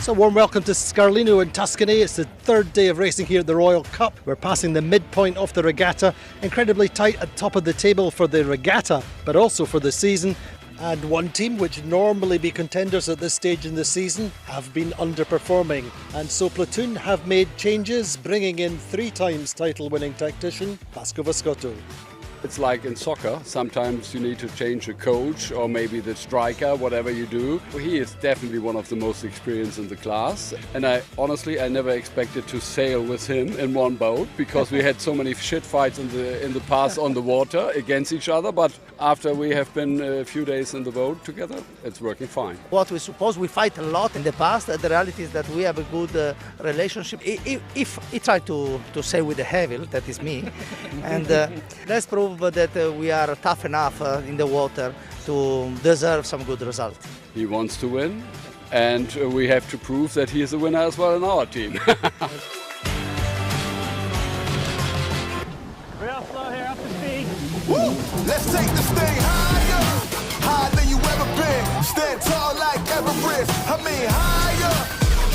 So warm welcome to Scarlino in Tuscany. It's the third day of racing here at the Royal Cup. We're passing the midpoint of the regatta. Incredibly tight at top of the table for the regatta, but also for the season. And one team which normally be contenders at this stage in the season have been underperforming. And so Platoon have made changes, bringing in 3 times title-winning tactician Vasco Vazcotto. It's like in soccer, sometimes you need to change a coach or maybe the striker, whatever you do. He is definitely one of the most experienced in the class. And I never expected to sail with him in one boat because we had so many shit fights in the past on the water against each other. But after we have been a few days in the boat together, it's working fine. What we suppose we fight a lot in the past, the reality is that we have a good relationship. If he tried to sail with the Devil, that is me, and let's prove that we are tough enough in the water to deserve some good result. He wants to win, and we have to prove that he is a winner as well in our team. Real slow here, up to speed. Woo! Let's take this thing higher, higher than you ever been. Stand tall like Everest. I mean higher.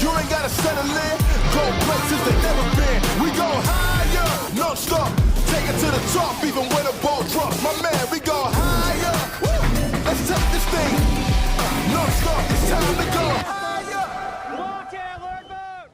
You ain't gotta settle in. Go places that never been. We go higher, no stop. Take it to the top, even when a ball drops. My man, we go higher. Woo! Let's take this thing. No stop. It's time to go higher. Walk it, Lord boat.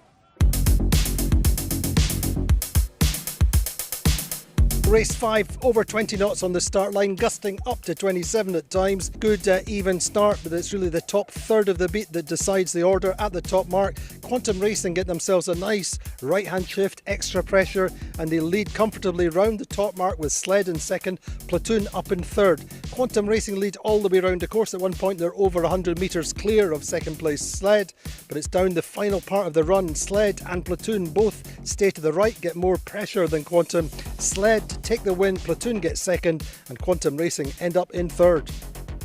Race 5, over 20 knots on the start line, gusting up to 27 at times. Good even start, but it's really the top third of the beat that decides the order at the top mark. Quantum Racing get themselves a nice right-hand shift, extra pressure, and they lead comfortably round the top mark with Sled in second, Platoon up in third. Quantum Racing lead all the way around the course. At one point they're over 100 metres clear of second place Sled, but it's down the final part of the run. Sled and Platoon both stay to the right, get more pressure than Quantum. Sled take the win, Platoon gets second, and Quantum Racing end up in third.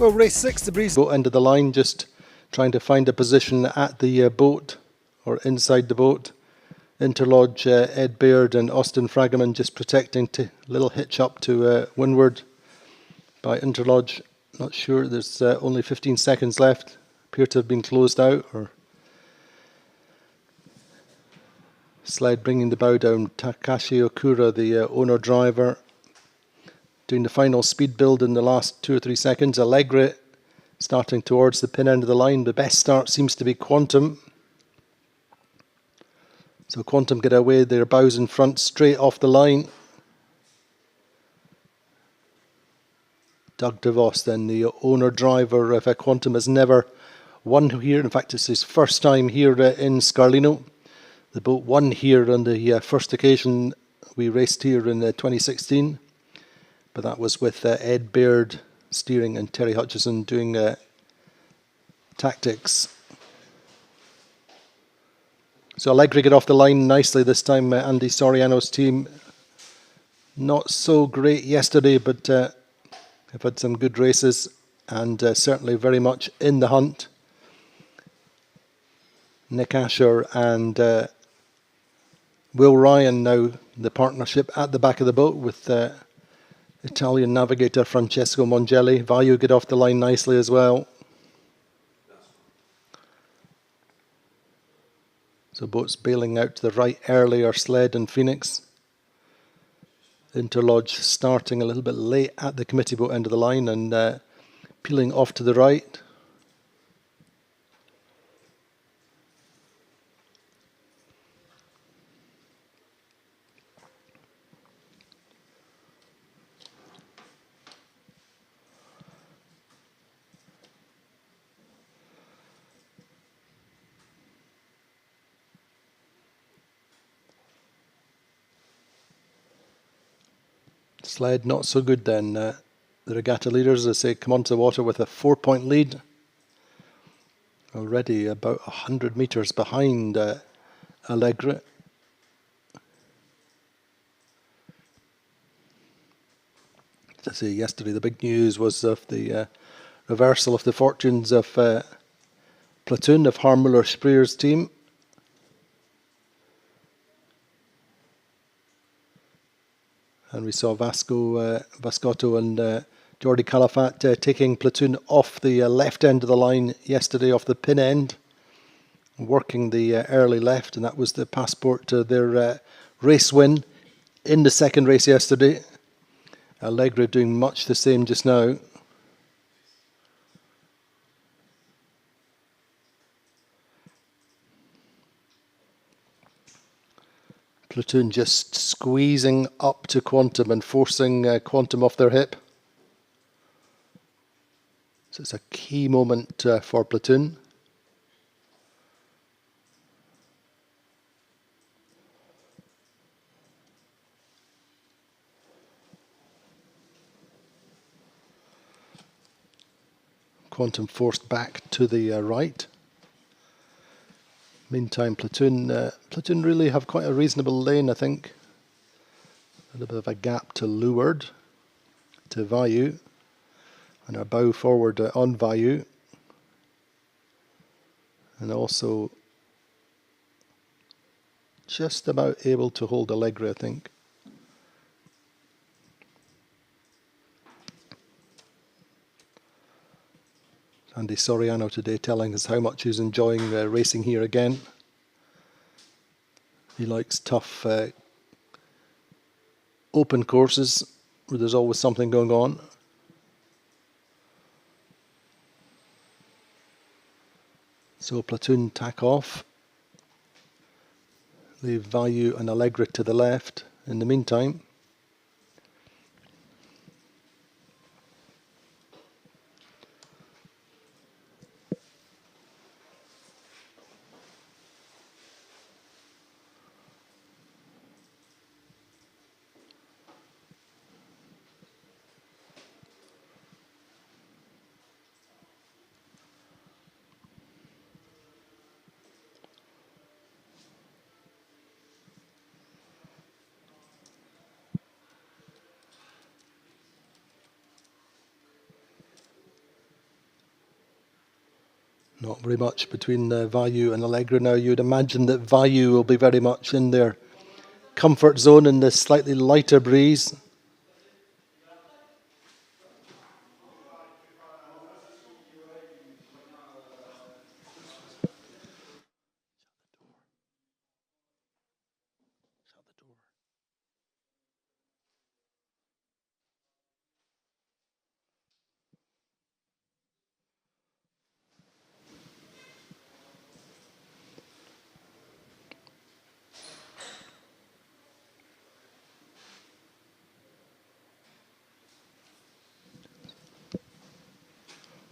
Well, race 6, the breeze boat end of the line, just trying to find a position at the boat or inside the boat. Interlodge, Ed Baird and Austin Fragaman just protecting, to little hitch up to windward by Interlodge. Not sure, there's only 15 seconds left, appear to have been closed out, or Sled bringing the bow down. Takashi Okura, the owner driver, doing the final speed build in the last 2 or 3 seconds. Allegre starting towards the pin end of the line. The best start seems to be Quantum. So Quantum get away, their bows in front, straight off the line. Doug DeVos, then the owner driver of Quantum, has never won here. In fact, it's his first time here in Scarlino. The boat won here on the first occasion we raced here in 2016, but that was with Ed Baird steering and Terry Hutchison doing tactics. So Allegri get off the line nicely this time. Andy Soriano's team, not so great yesterday, but have had some good races and certainly very much in the hunt. Nick Asher and Will Ryan now the partnership at the back of the boat with Italian navigator Francesco Mongelli. Vayu get off the line nicely as well. So boats bailing out to the right early are Sled and Phoenix. Interlodge starting a little bit late at the committee boat end of the line and peeling off to the right. Sled not so good then. The regatta leaders, as they come onto the water with a 4-point lead. Already about 100 metres behind Allegre. As I say, yesterday the big news was of the reversal of the fortunes of Platoon, of Harmuller Spreer's team. And we saw Vazcotto and Jordi Calafat taking Platoon off the left end of the line yesterday, off the pin end, working the early left, and that was the passport to their race win in the second race yesterday. Allegra doing much the same just now. Platoon just squeezing up to Quantum and forcing Quantum off their hip. So it's a key moment for Platoon. Quantum forced back to the right. Meantime, Platoon really have quite a reasonable lane, I think. A little bit of a gap to leeward, to Vayu, and a bow forward on Vayu. And also just about able to hold Allegra, I think. Andy Soriano today telling us how much he's enjoying racing here again. He likes tough open courses where there's always something going on. So Platoon tack off. Leave Vayu and Allegra to the left in the meantime. Not very much between Vayu and Allegra now. You'd imagine that Vayu will be very much in their comfort zone in this slightly lighter breeze.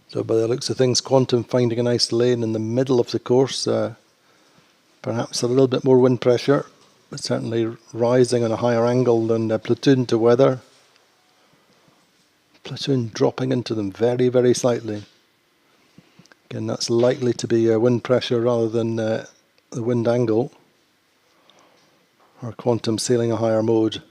So by the looks of things, Quantum finding a nice lane in the middle of the course. Perhaps a little bit more wind pressure, but certainly rising on a higher angle than Platoon to weather. Platoon dropping into them very, very slightly. Again, that's likely to be wind pressure rather than the wind angle. Or Quantum sailing a higher mode.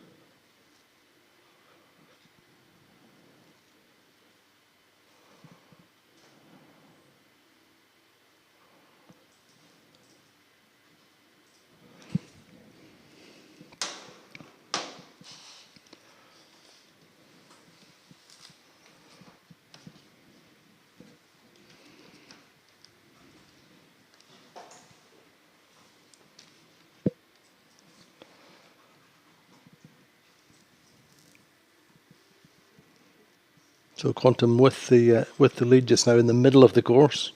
So Quantum with the lead just now in the middle of the course.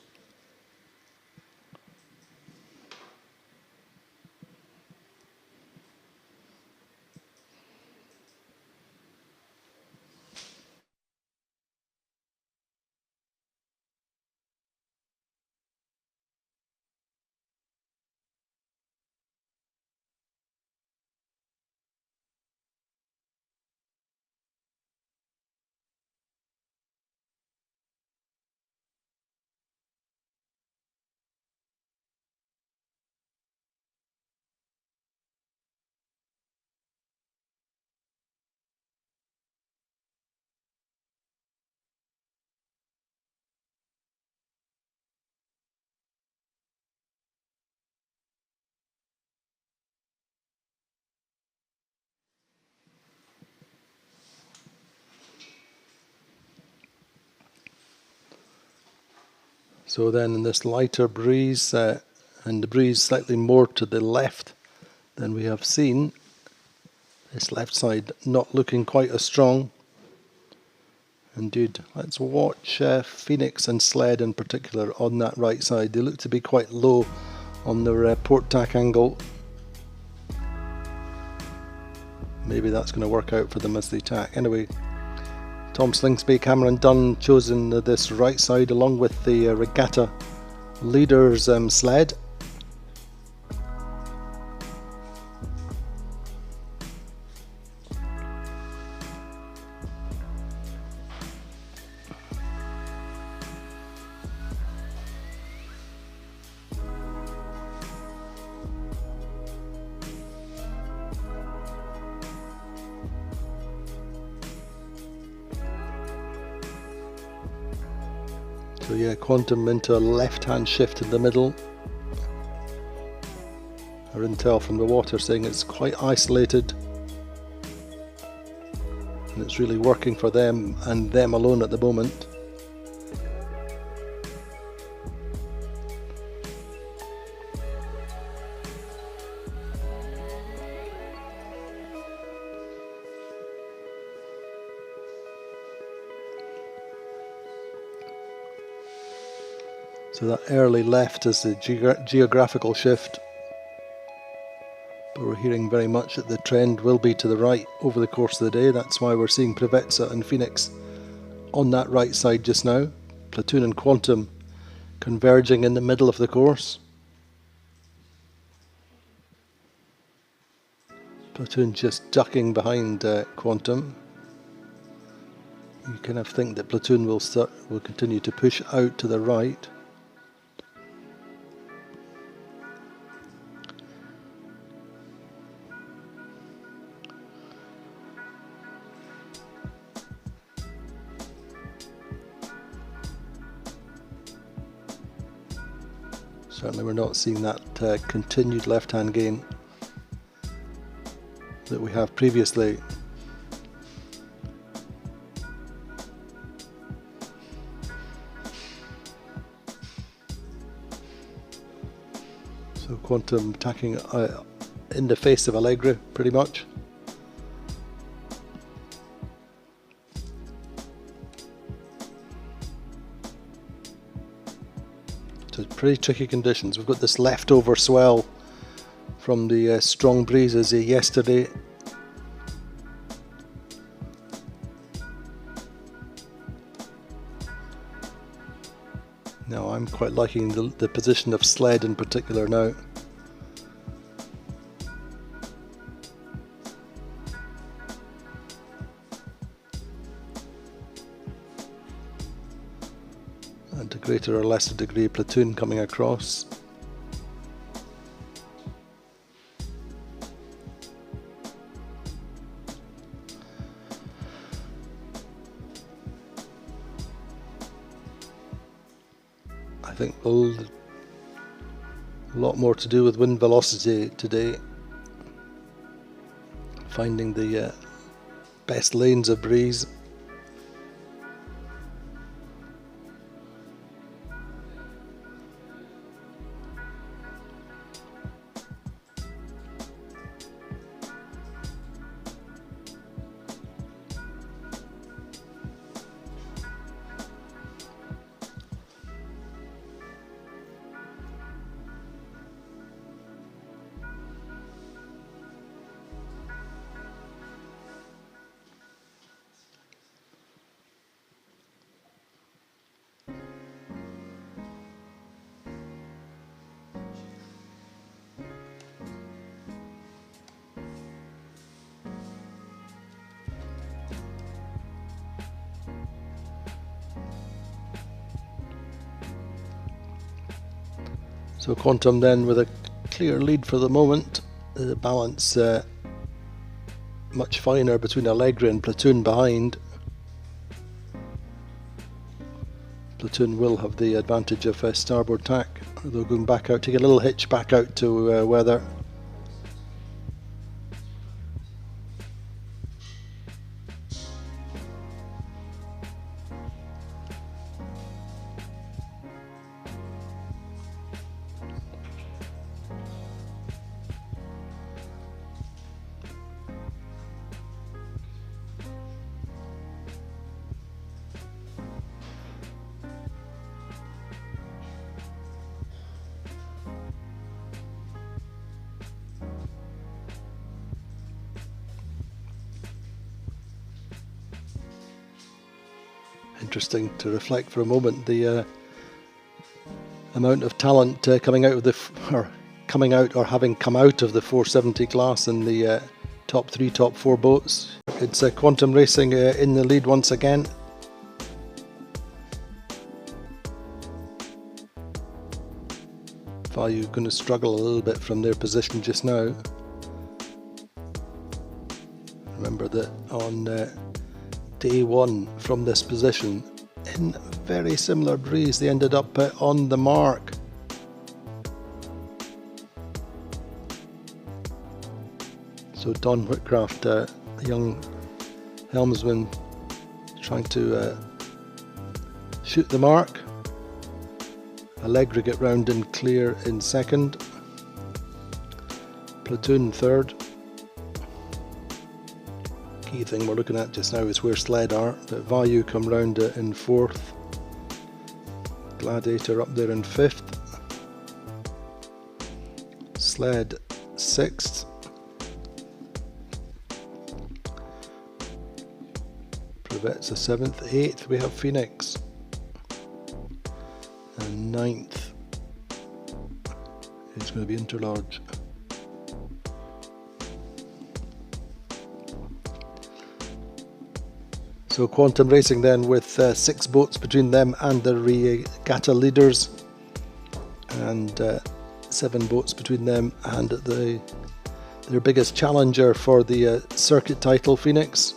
So then in this lighter breeze, and the breeze slightly more to the left than we have seen. This left side not looking quite as strong. Indeed, let's watch Phoenix and Sled in particular on that right side. They look to be quite low on their port tack angle. Maybe that's going to work out for them as they tack. Anyway, Tom Slingsby, Cameron Dunn chosen this right side along with the regatta leaders Sled. So yeah, Quantum into a left-hand shift in the middle. Our intel from the water saying it's quite isolated. And it's really working for them and them alone at the moment. So that early left is the geographical shift, but we're hearing very much that the trend will be to the right over the course of the day. That's why we're seeing Preveza and Phoenix on that right side just now. Platoon and Quantum converging in the middle of the course. Platoon just ducking behind Quantum. You kind of think that Platoon will continue to push out to the right. Certainly we're not seeing that continued left-hand gain that we have previously. So Quantum tacking in the face of Allegri pretty much. So pretty tricky conditions. We've got this leftover swell from the strong breezes yesterday. Now I'm quite liking the position of Sled in particular now. And to greater or lesser degree Platoon coming across. I think a lot more to do with wind velocity today. Finding the best lanes of breeze. So Quantum then with a clear lead for the moment. The balance much finer between Allegri and Platoon behind. Platoon will have the advantage of starboard tack, although going back out, take a little hitch back out to weather. Interesting to reflect for a moment the amount of talent coming out of or having come out of the 470 class in the top 3, top 4 boats. It's Quantum Racing in the lead once again. Value going to struggle a little bit from their position just now. Remember that on day 1 from this position, in a very similar breeze, they ended up on the mark. So Don Whitcraft, the young helmsman, trying to shoot the mark. Allegra get round and clear in second. Platoon third. Key thing we're looking at just now is where Sled are, but Value come round in fourth. Gladiator up there in fifth. Sled sixth. Privet's a seventh. Eighth we have Phoenix. And ninth is going to be Interlodge. So Quantum Racing then with 6 boats between them and the regatta leaders, and 7 boats between them and their biggest challenger for the circuit title, Phoenix.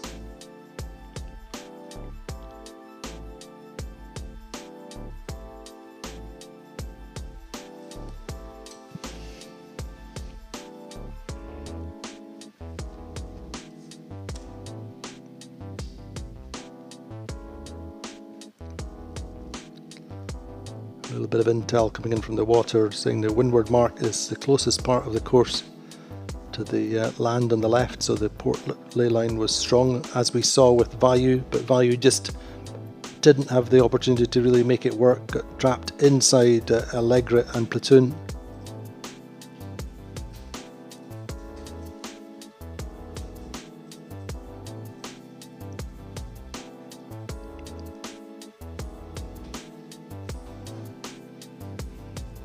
A little bit of intel coming in from the water saying the windward mark is the closest part of the course to the land on the left, so the port ley line was strong as we saw with Value, but Value just didn't have the opportunity to really make it work, got trapped inside Allegra and Platoon.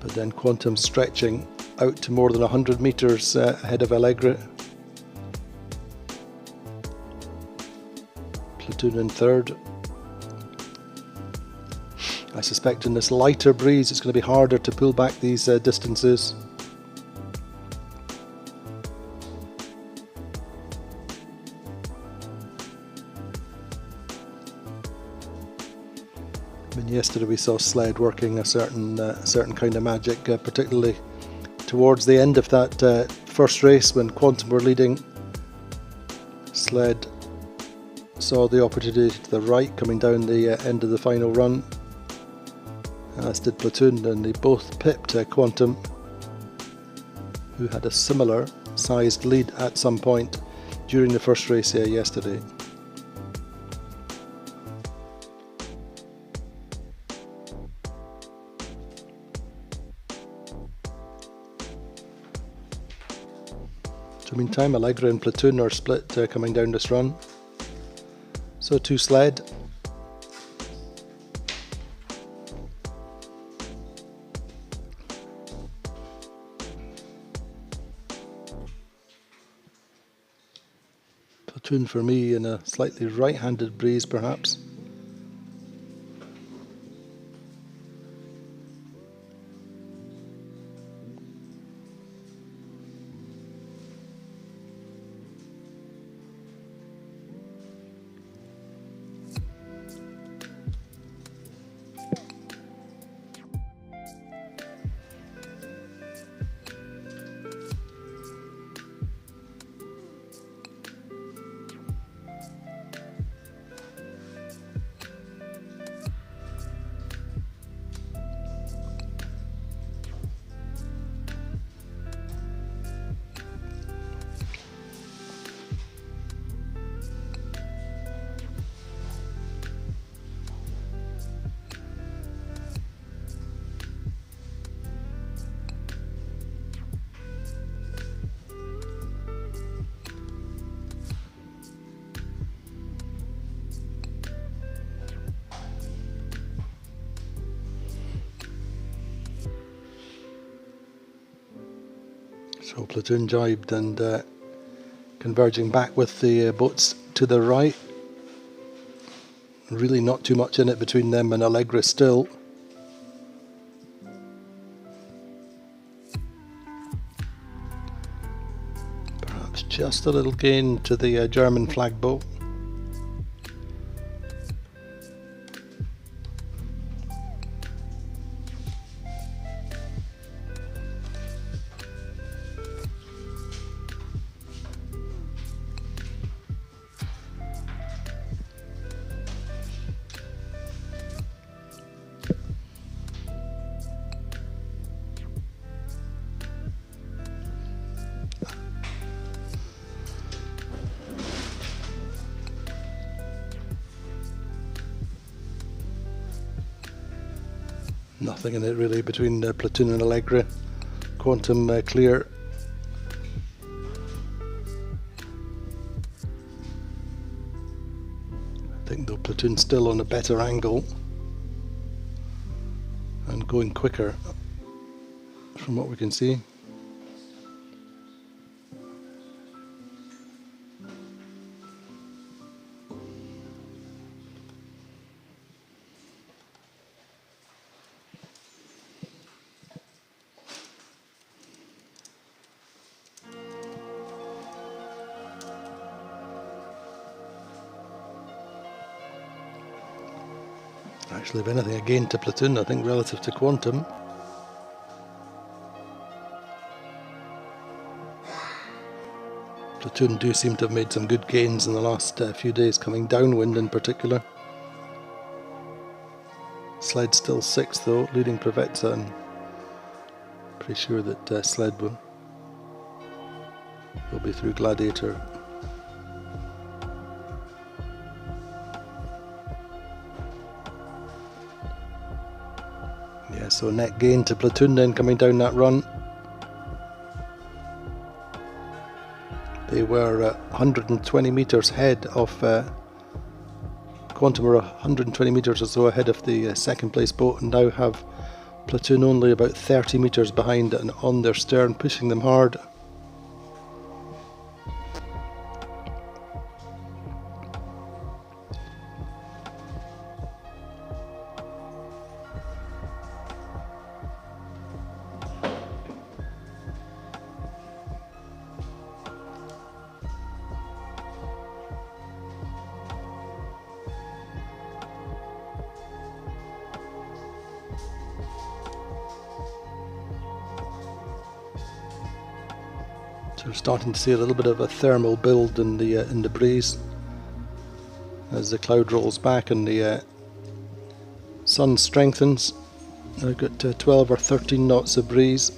But then Quantum stretching out to more than 100 metres ahead of Allegra. Platoon in third. I suspect in this lighter breeze it's going to be harder to pull back these distances. I mean, yesterday we saw Sled working a certain kind of magic, particularly towards the end of that first race when Quantum were leading. Sled saw the opportunity to the right coming down the end of the final run, as did Platoon, and they both pipped Quantum, who had a similar sized lead at some point during the first race yesterday. So meantime, Allegra and Platoon are split coming down this run. So to Sled. Platoon for me in a slightly right-handed breeze perhaps. So platoon jibed and converging back with the boats to the right. Really not too much in it between them and Allegra still. Perhaps just a little gain to the German flag boat. Nothing in it really between Platoon and Allegra. Quantum clear. I think though Platoon still on a better angle and going quicker from what we can see. Actually, if anything, a gain to Platoon, I think, relative to Quantum. Platoon do seem to have made some good gains in the last few days, coming downwind in particular. Sled still 6th though, leading Preveza, and pretty sure that Sled will be through Gladiator. Yeah, so net gain to Platoon then coming down that run. They were 120 metres ahead of Quantum, were 120 metres or so ahead of the second place boat, and now have Platoon only about 30 metres behind and on their stern, pushing them hard. So we're starting to see a little bit of a thermal build in the breeze as the cloud rolls back and the sun strengthens. I've got 12 or 13 knots of breeze.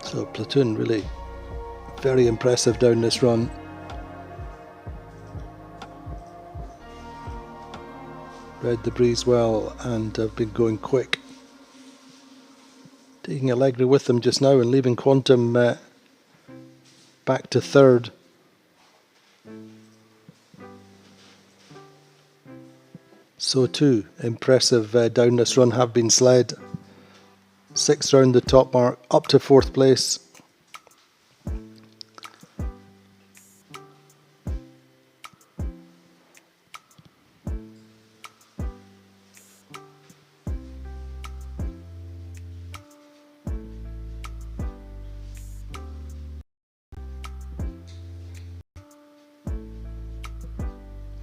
So Platoon really very impressive down this run. Read the breeze well and have been going quick. Taking Allegra with them just now and leaving Quantum back to 3rd. So too impressive down this run have been Sled. 6th round the top mark, up to 4th place.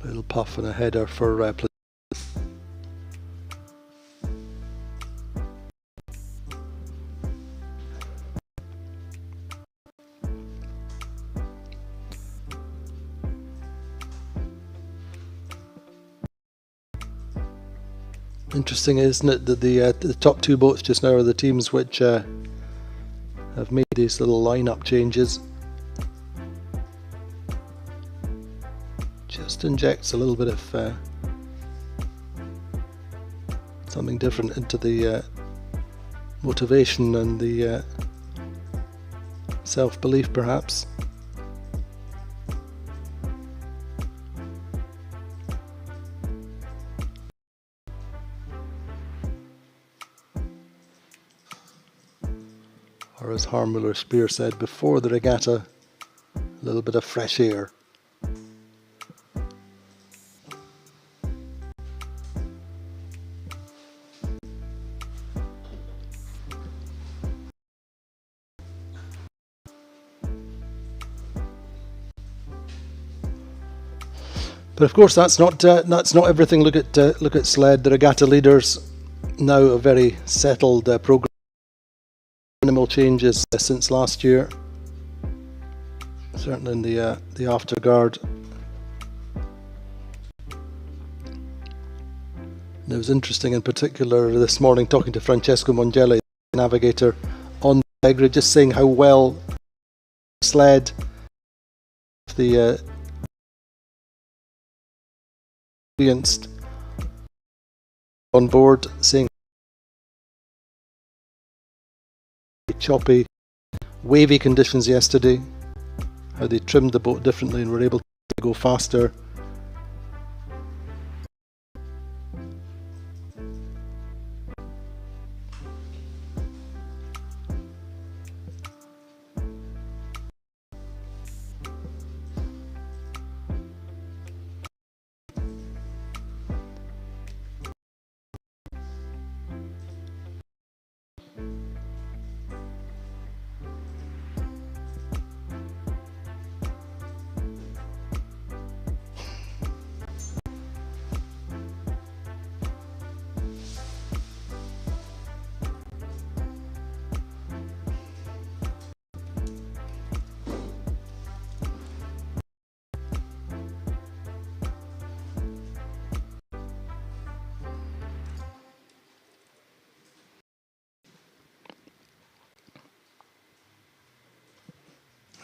Little puff and a header for Platoon. Interesting, isn't it, that the top 2 boats just now are the teams which have made these little lineup changes. just injects a little bit of something different into the motivation and the self-belief, perhaps. Or as Harmuller Spear said before the regatta, a little bit of fresh air. But of course, that's not everything. Look at sled. The regatta leaders now a very settled program. Minimal changes since last year. Certainly in the afterguard. And it was interesting, in particular, this morning talking to Francesco Mongelli, the navigator on the Allegri, just saying how well sled the experienced on board, saying choppy, wavy conditions yesterday, how they trimmed the boat differently and were able to go faster.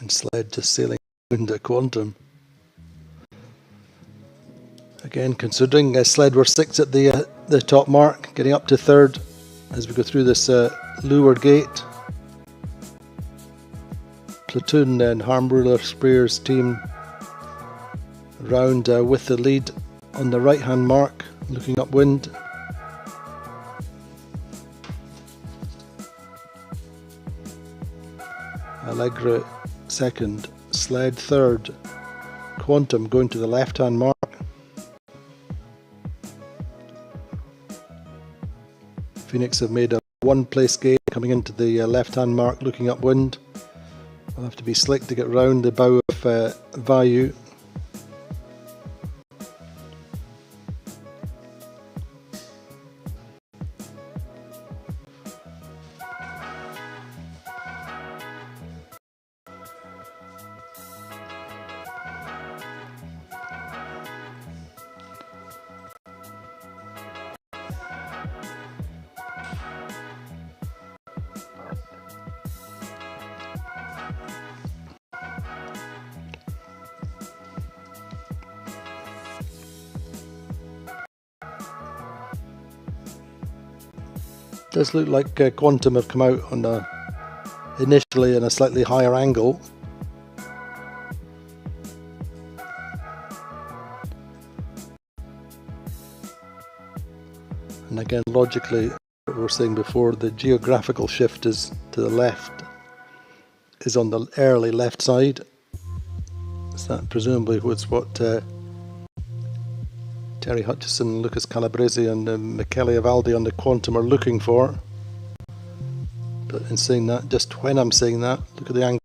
And sled just sailing into Quantum. Again, considering sled were 6 at the top mark, getting up to 3rd as we go through this leeward gate. Platoon and Harmuller Spear's team round with the lead on the right hand mark, looking upwind. Allegri 2nd, sled 3rd, Quantum going to the left hand mark. Phoenix have made a 1-place gain coming into the left hand mark, looking upwind. We'll have to be slick to get round the bow of Vayu. Does look like Quantum have come out on initially in a slightly higher angle. And again, logically, what we were saying before, the geographical shift is to the left, is on the early left side. So that presumably was what Terry Hutchison, Lucas Calabrese and Michele Avaldi on the Quantum are looking for. But in saying that, just when I'm saying that, look at the angle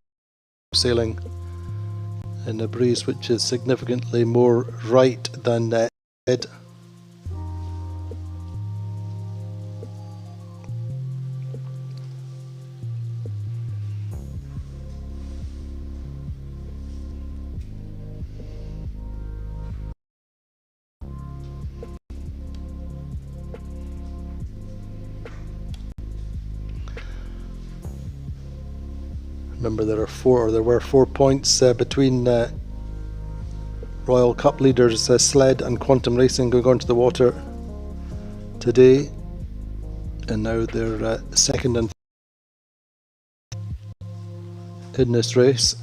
of sailing in a breeze which is significantly more right than head. Remember, there were 4 points between Royal Cup leaders Sled and Quantum Racing going onto the water today, and now they're second and in this race.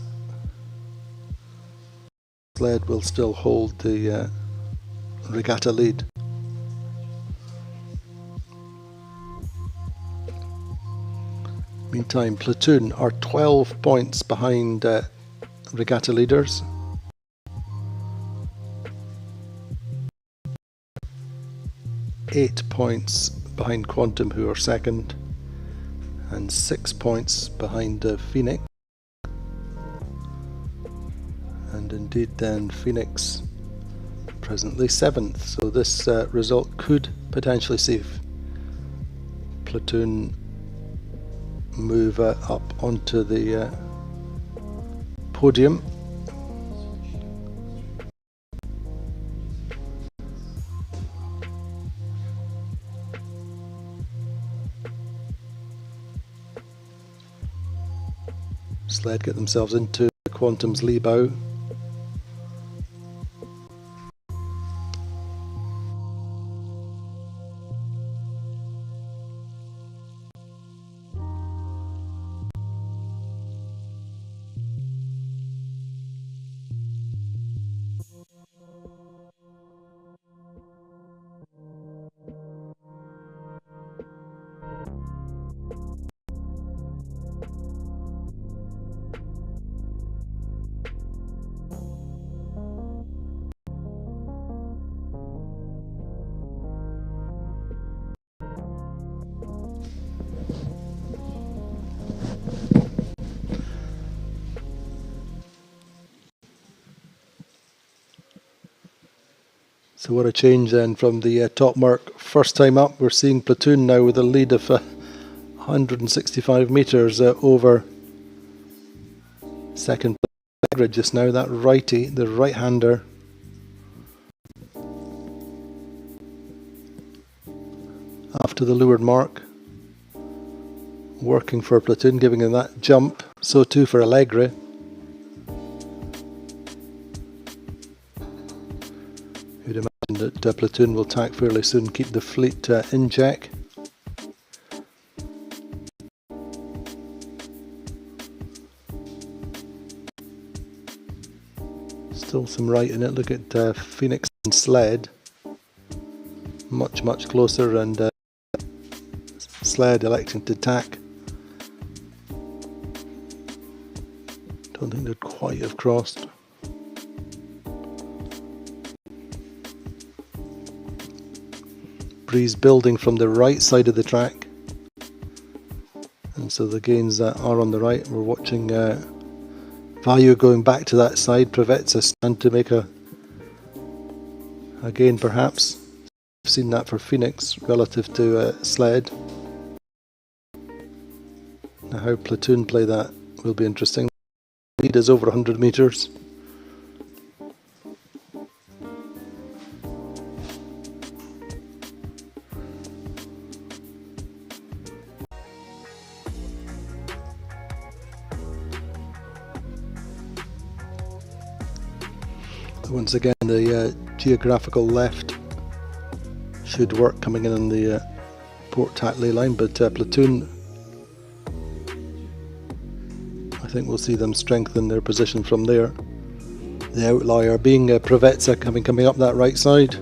Sled will still hold the regatta lead. Meantime, Platoon are 12 points behind regatta leaders. Eight points behind Quantum, who are second, and 6 points behind Phoenix. And indeed then Phoenix presently 7th, so this result could potentially see Platoon move up onto the podium. Sled get themselves into Quantum's lee bow. So what a change then from the top mark first time up. We're seeing Platoon now with a lead of 165 metres over second place just now. That righty, the right-hander, after the leeward mark, working for Platoon, giving him that jump. So too for Allegri. You'd imagine that Platoon will tack fairly soon, keep the fleet in check. Still some right in it. Look at Phoenix and Sled. Much closer, and Sled electing to tack. Don't think they'd quite have crossed. Breeze building from the right side of the track, and so the gains are on the right. We're watching Value going back to that side. Provezza stand to make a gain perhaps. I've seen that for Phoenix relative to Sled. Now how Platoon play that will be interesting. Lead is over 100 metres. Once again, the geographical left should work coming in on the port tack ley line, but Platoon, I think we'll see them strengthen their position from there. The outlier being Provezza coming up that right side.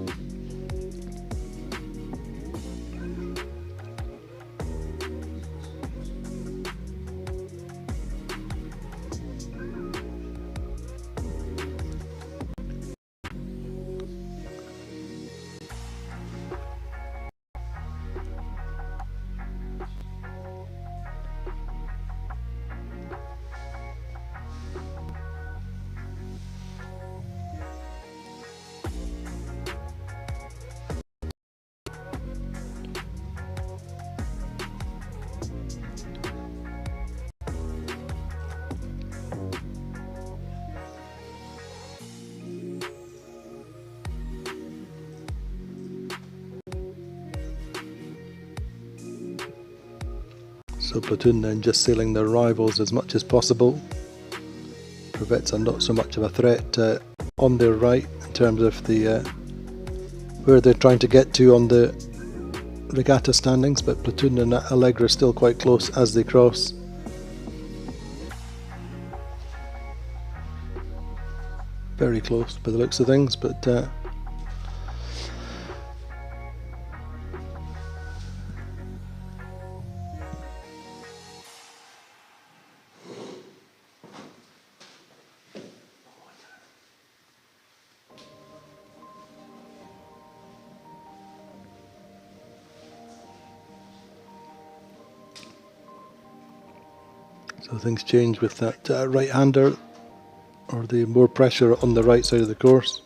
So Platoon then just sailing their rivals as much as possible. Provezza not so much of a threat on their right in terms of the where they're trying to get to on the regatta standings, but Platoon and Allegra are still quite close as they cross. Very close by the looks of things, but so things change with that right-hander, or the more pressure on the right side of the course.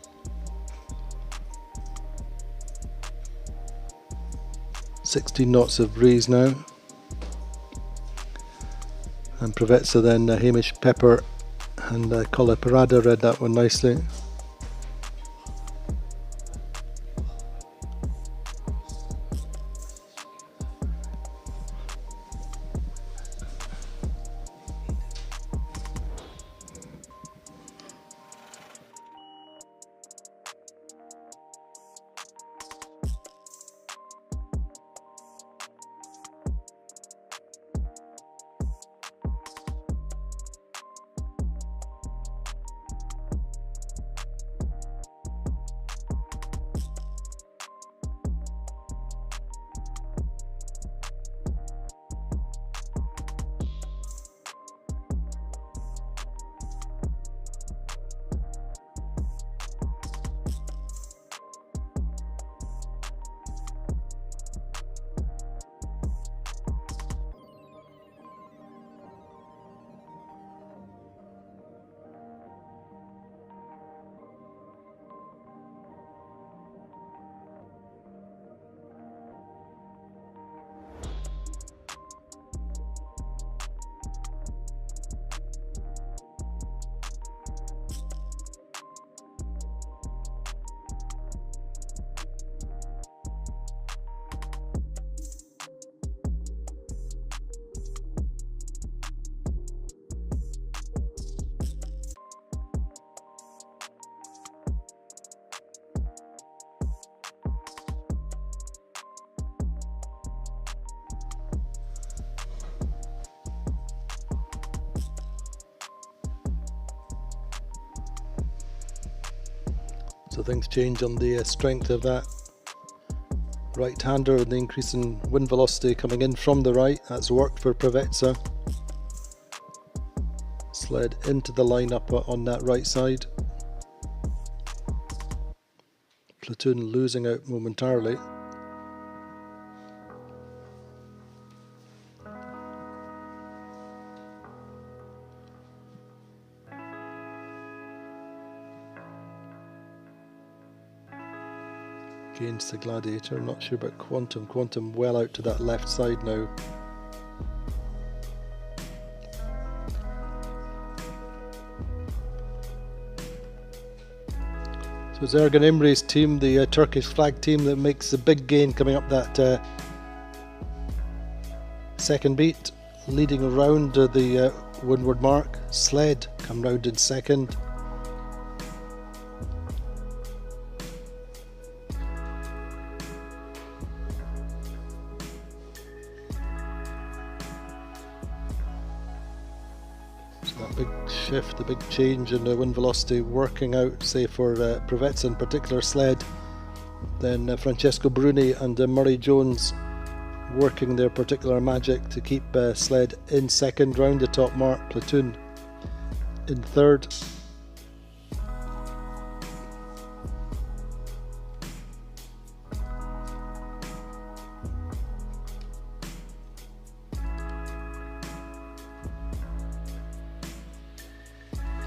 "16 knots of breeze now, and Provezza then Hamish Pepper and Colla Parada read that one nicely. So things change on the strength of that right-hander and the increase in wind velocity coming in from the right. That's worked for Provezza. Sled into the lineup on that right side. Platoon losing out momentarily. Against the Gladiator, not sure about Quantum. Quantum well out to that left side now. So it's Ergun Imre's team, the Turkish flag team, that makes the big gain coming up that second beat, leading around the windward mark. Sled come round in second. The big change in the wind velocity working out, say for Provezza in particular. Sled, then Francesco Bruni and Murray Jones working their particular magic to keep Sled in second round the top mark. Platoon in third.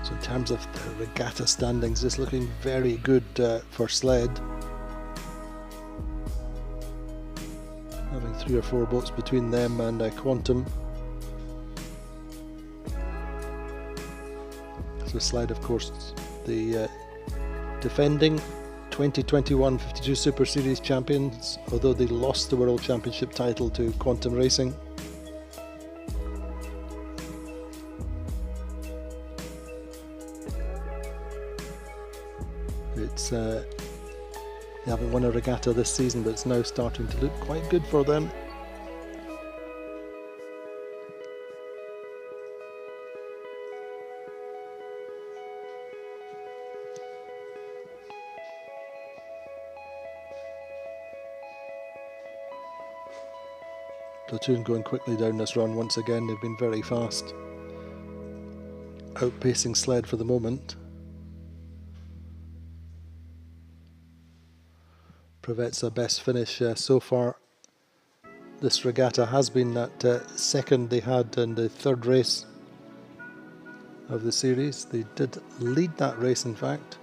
In terms of the regatta standings, it's looking very good for Sled. Having 3 or 4 boats between them and Quantum. So Sled, of course, the defending 2021 52 Super Series champions, although they lost the World Championship title to Quantum Racing. It's they haven't won a regatta this season, but it's now starting to look quite good for them. Platoon going quickly down this run once again. They've been very fast, outpacing Sled for the moment. Privetza best finish so far. This regatta has been that second they had in the third race of the series. They did lead that race, in fact.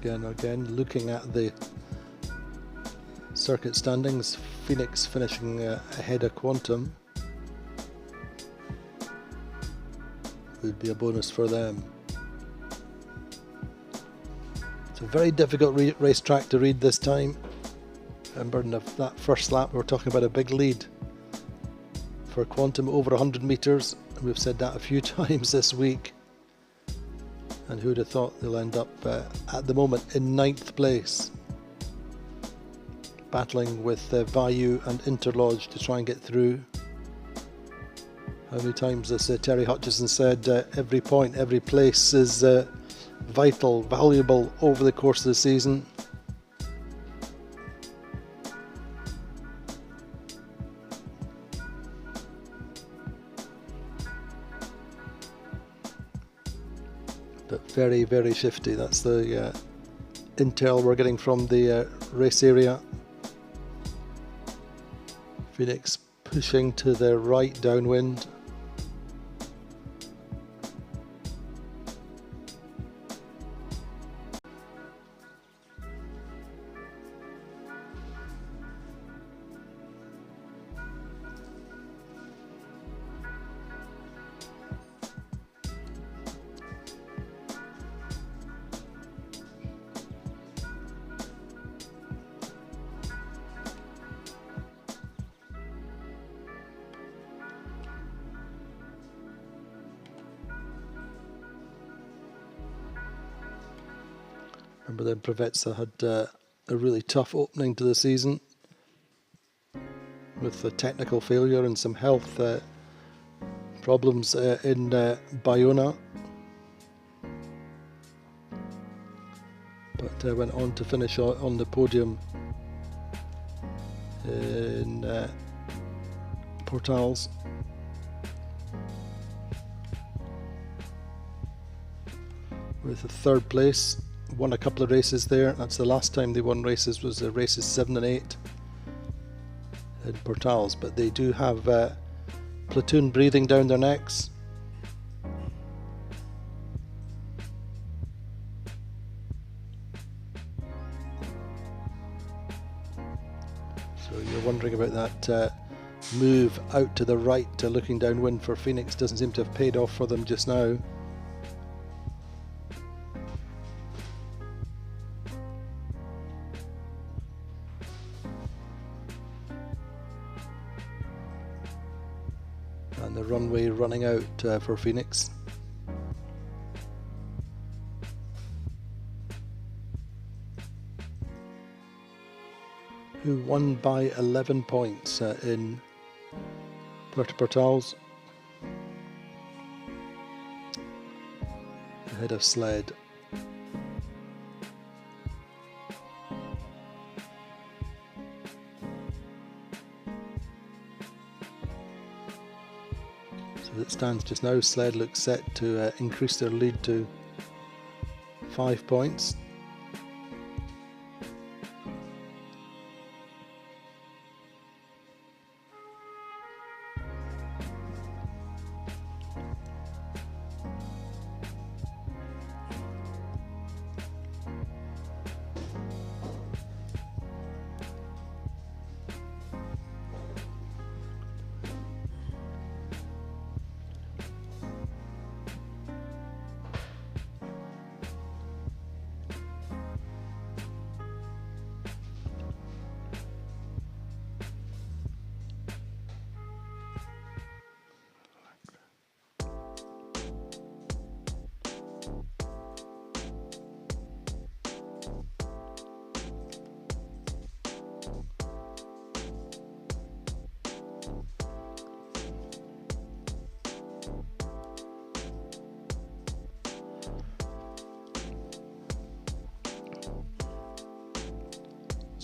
Again, looking at the circuit standings, Phoenix finishing ahead of Quantum would be a bonus for them. It's a very difficult racetrack to read this time. Remember, in that first lap we were talking about a big lead for Quantum over 100 metres. We've said that a few times this week. And who would have thought they'll end up at the moment in 9th place, battling with Vayu and Interlodge to try and get through. How many times has Terry Hutchison said every point, every place is vital, valuable over the course of the season. But very, very shifty. That's the intel we're getting from the race area. Phoenix pushing to the right downwind. Remember then Privetza had a really tough opening to the season with a technical failure and some health problems in Bayona. But went on to finish on the podium in Portals. With a third place. Won a couple of races there. That's the last time they won races, was races 7 and 8 in Portals. But they do have platoon breathing down their necks. So you're wondering about that move out to the right, looking downwind for Phoenix. Doesn't seem to have paid off for them just now. And the runway running out for Phoenix. Who won by 11 points in Puerto Portals. Ahead of Sled. It stands just now. Sled looks set to increase their lead to 5 points.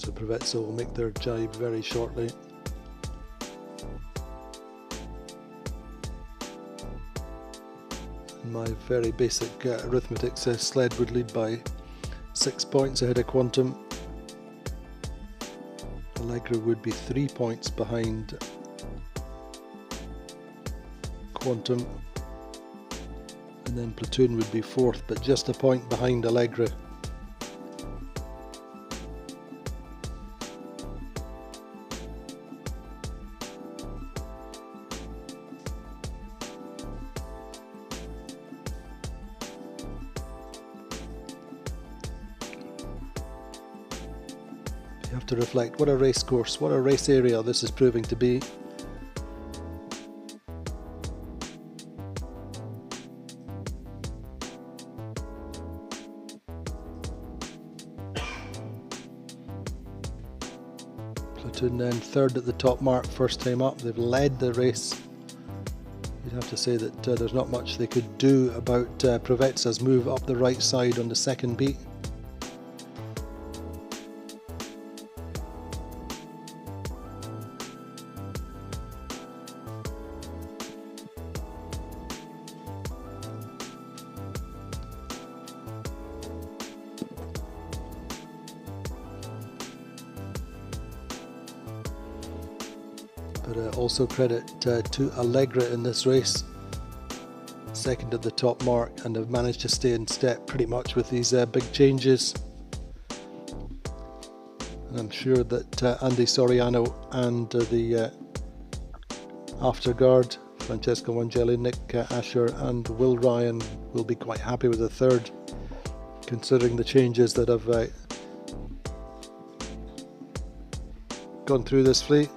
So Provezza will make their jibe very shortly. My very basic arithmetic says Sled would lead by 6 points ahead of Quantum. Allegra would be 3 points behind Quantum, and then Platoon would be fourth, but just a point behind Allegra. You have to reflect, what a race course, what a race area this is proving to be. Platoon then third at the top mark, first time up. They've led the race. You'd have to say that there's not much they could do about Provezza's move up the right side on the second beat. But also credit to Allegra in this race, second at the top mark, and have managed to stay in step pretty much with these big changes. And I'm sure that Andy Soriano and the afterguard, Francesco Wangeli, Nick Asher and Will Ryan, will be quite happy with the third, considering the changes that have gone through this fleet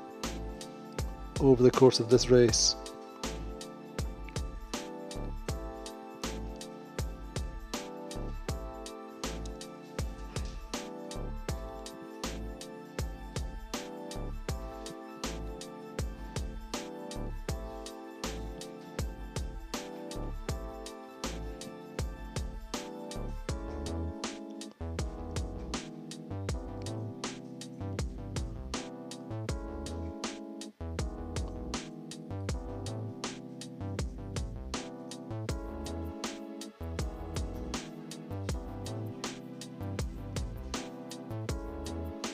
over the course of this race.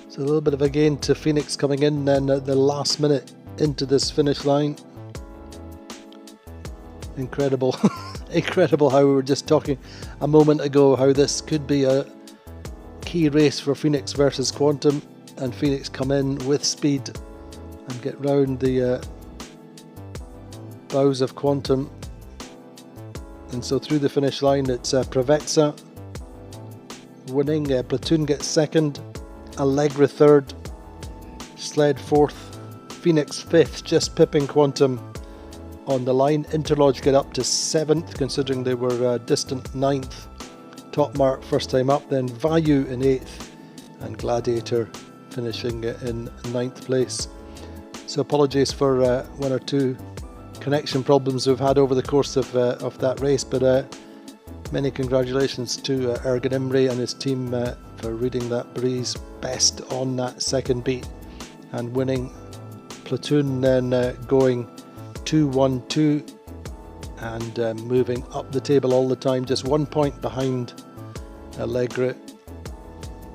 So a little bit of a gain to Phoenix coming in then at the last minute into this finish line. Incredible, incredible how we were just talking a moment ago how this could be a key race for Phoenix versus Quantum, and Phoenix come in with speed and get round the bows of Quantum, and so through the finish line it's Provezza winning, Platoon gets second, Allegra third, Sled fourth, Phoenix fifth, just pipping Quantum on the line. Interlodge get up to seventh, considering they were distant ninth. Top mark first time up, then Vayu in eighth, and Gladiator finishing in ninth place. So apologies for one or two connection problems we've had over the course of that race, but many congratulations to Ergen Imre and his team for reading that breeze best on that second beat and winning. Platoon then going 2-1-2 and moving up the table all the time, just 1 point behind Allegra,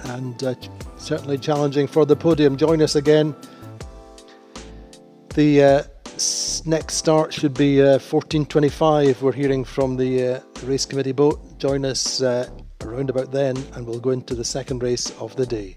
and certainly challenging for the podium. Join us again. The next start should be 14:25. We're hearing from the race committee boat. Join us around about then, and we'll go into the second race of the day.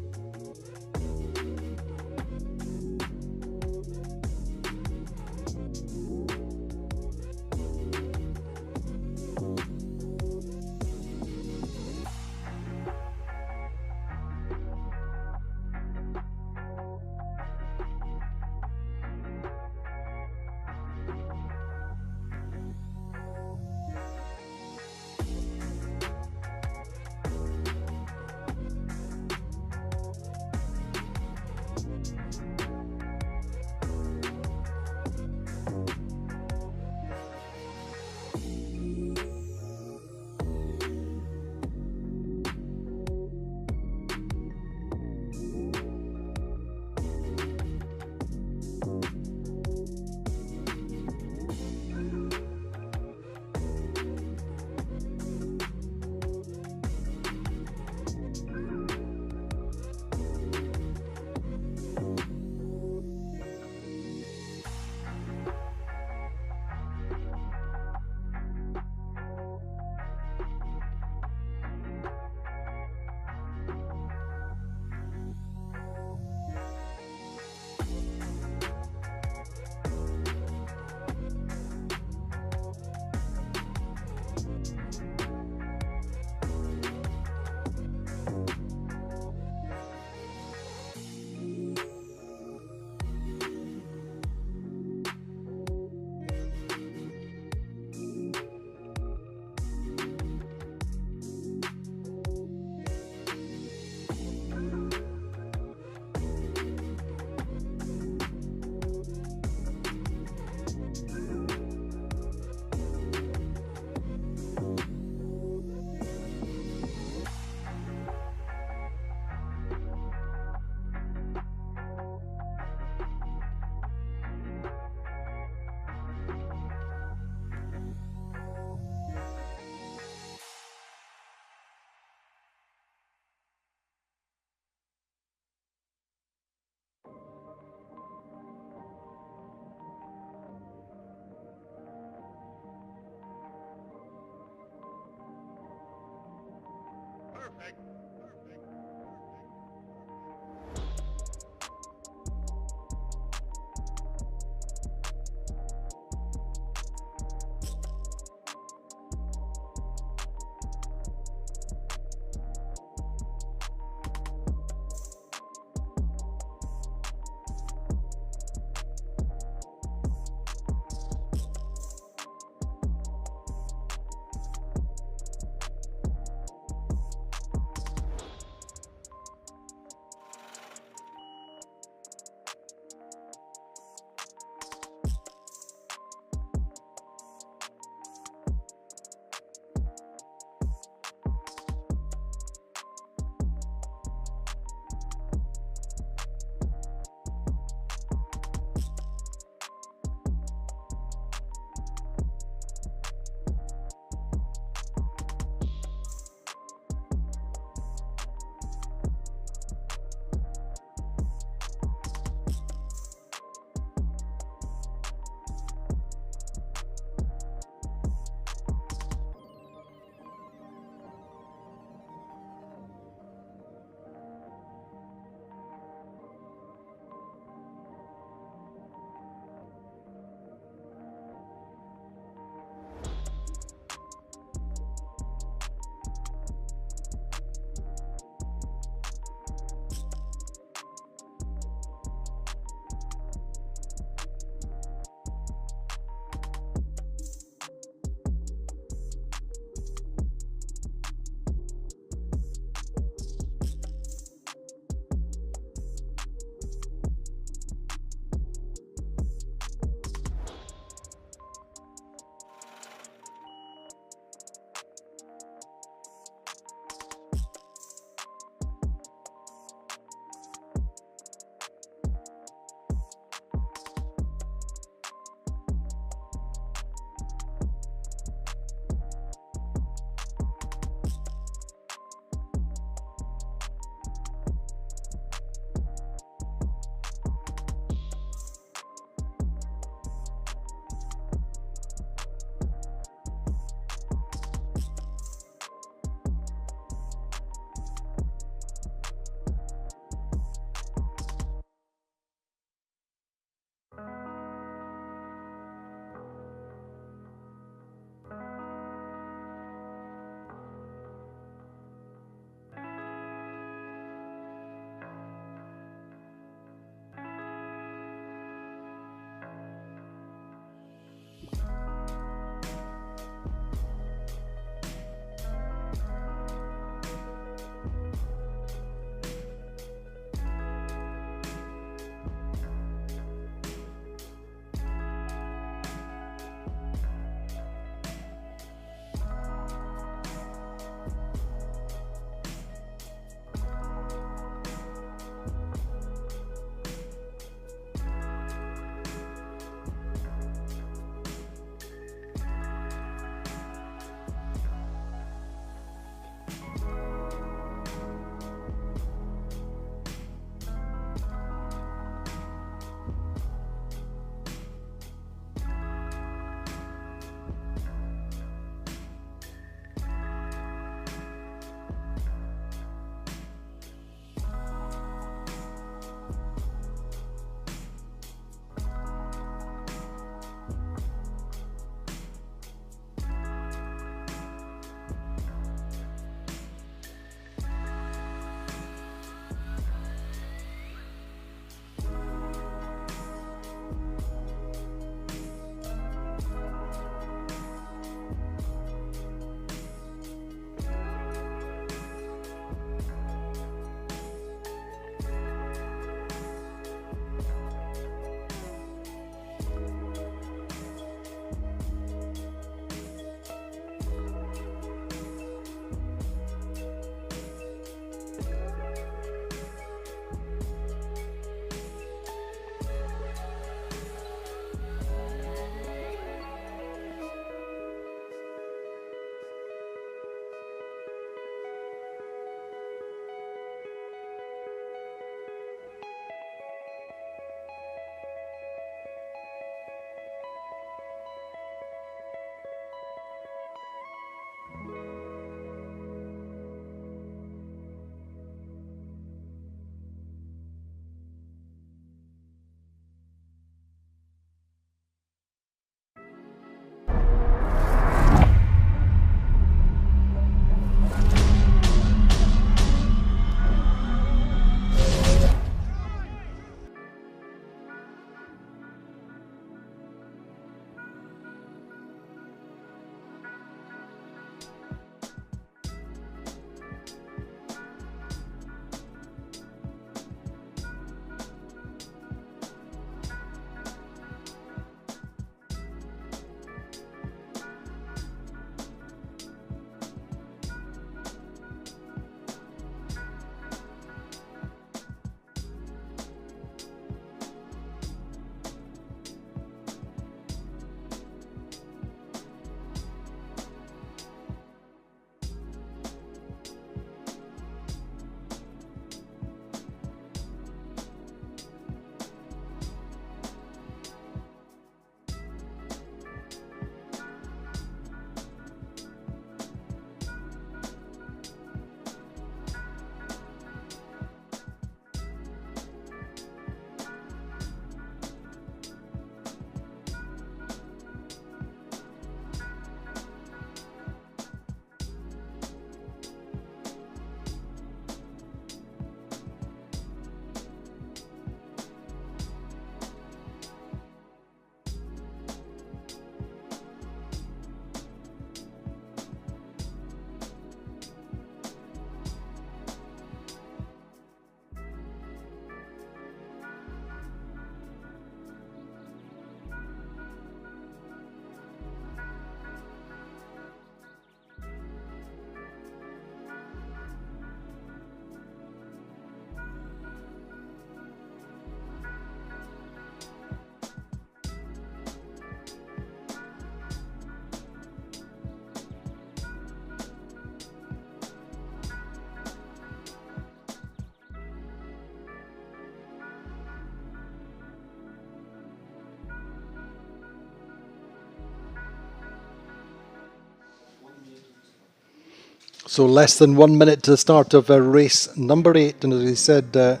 So less than 1 minute to the start of race number 8, and as he said,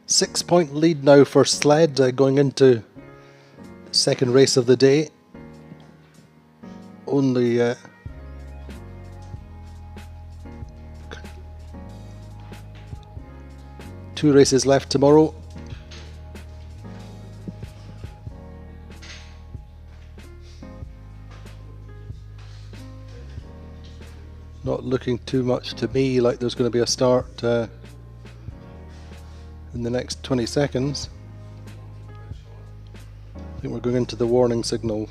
6 point lead now for Sled going into second race of the day. Only 2 races left tomorrow. Not looking too much to me like there's going to be a start in the next 20 seconds. I think we're going into the warning signal.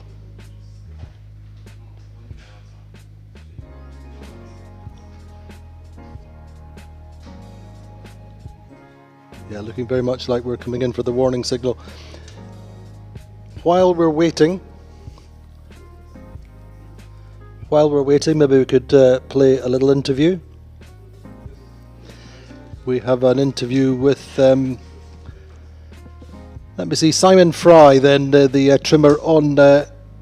Yeah, looking very much like we're coming in for the warning signal. While we're waiting, maybe we could play a little interview. We have an interview with, let me see, Simon Fry, then the trimmer on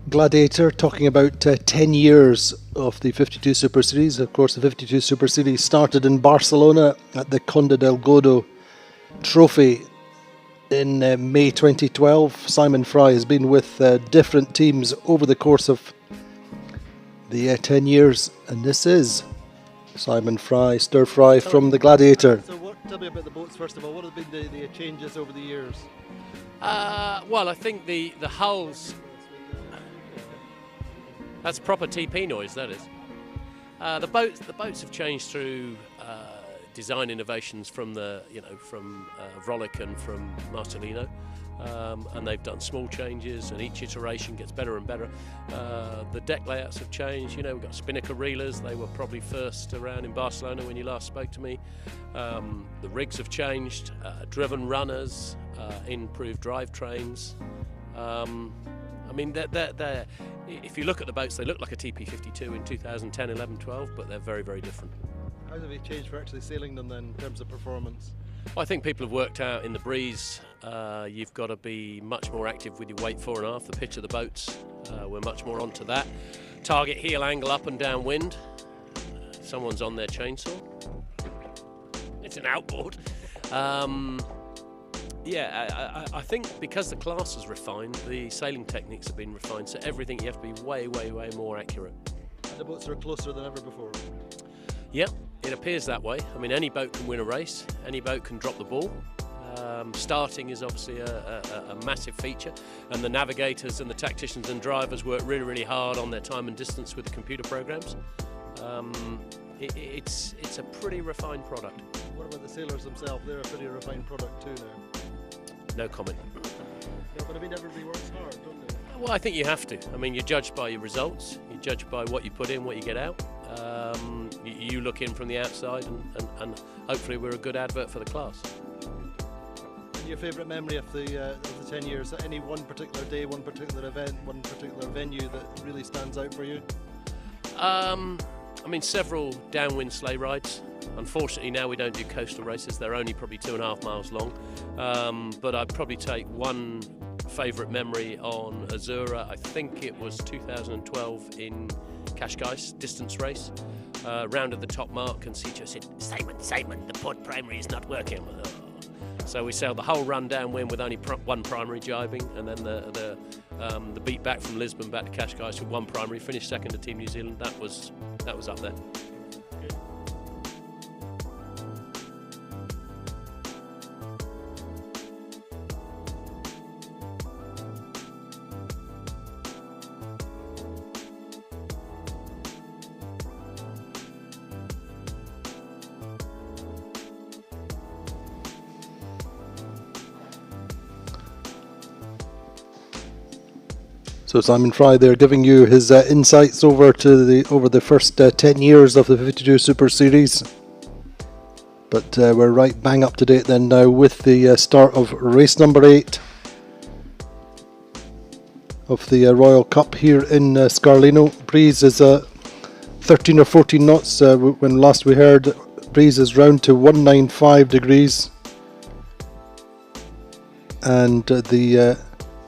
Gladiator, talking about 10 years of the 52 Super Series. Of course, the 52 Super Series started in Barcelona at the Conde del Godo Trophy in May 2012. Simon Fry has been with different teams over the course of the 10 years, and this is Simon Fry, stir fry from the Gladiator. So tell me about the boats first of all. What have been the changes over the years? Well, I think the hulls. That's proper TP noise. That is. The boats have changed through design innovations from from Vrolic and from Marcelino. And they've done small changes, and each iteration gets better and better. The deck layouts have changed. We've got Spinnaker reelers. They were probably first around in Barcelona when you last spoke to me. The rigs have changed. Driven runners, improved drivetrains. I mean, they're, if you look at the boats, they look like a TP52 in 2010, 11, 12, but they're very, very different. How have you changed for actually sailing them then in terms of performance? I think people have worked out in the breeze, you've got to be much more active with your weight 4.5, the pitch of the boats. We're much more onto that. Target heel angle up and down wind. Someone's on their chainsaw. It's an outboard. I think because the class is refined, the sailing techniques have been refined, so everything you have to be way, way, way more accurate. And the boats are closer than ever before. Yep, it appears that way. I mean, any boat can win a race, any boat can drop the ball. Starting is obviously a massive feature, and the navigators and the tacticians and drivers work really, really hard on their time and distance with the computer programs. It's a pretty refined product. What about the sailors themselves? They're a pretty refined product too now. No comment. No, but I mean, everybody works hard, don't they? Well, I think you have to. I mean, you're judged by your results. You're judged by what you put in, what you get out. You look in from the outside, and hopefully we're a good advert for the class. And your favourite memory of the 10 years? Any one particular day, one particular event, one particular venue that really stands out for you? I mean, several downwind sleigh rides. Unfortunately, now we don't do coastal races. They're only probably 2.5 miles long. But I'd probably take one favourite memory on Azura. I think it was 2012 in Cascais, distance race. Rounded the top mark, and Cicho said, Simon, the port primary is not working. So we sailed the whole run downwind with only one primary jibing, and then the beat back from Lisbon back to Cascais with one primary. Finished second to Team New Zealand. That was up there. So Simon Fry there giving you his insights over the first 10 years of the 52 Super Series. But we're right bang up to date then now with the start of race number 8 of the Royal Cup here in Scarlino. Breeze is 13 or 14 knots. When last we heard, breeze is round to 195 degrees. And the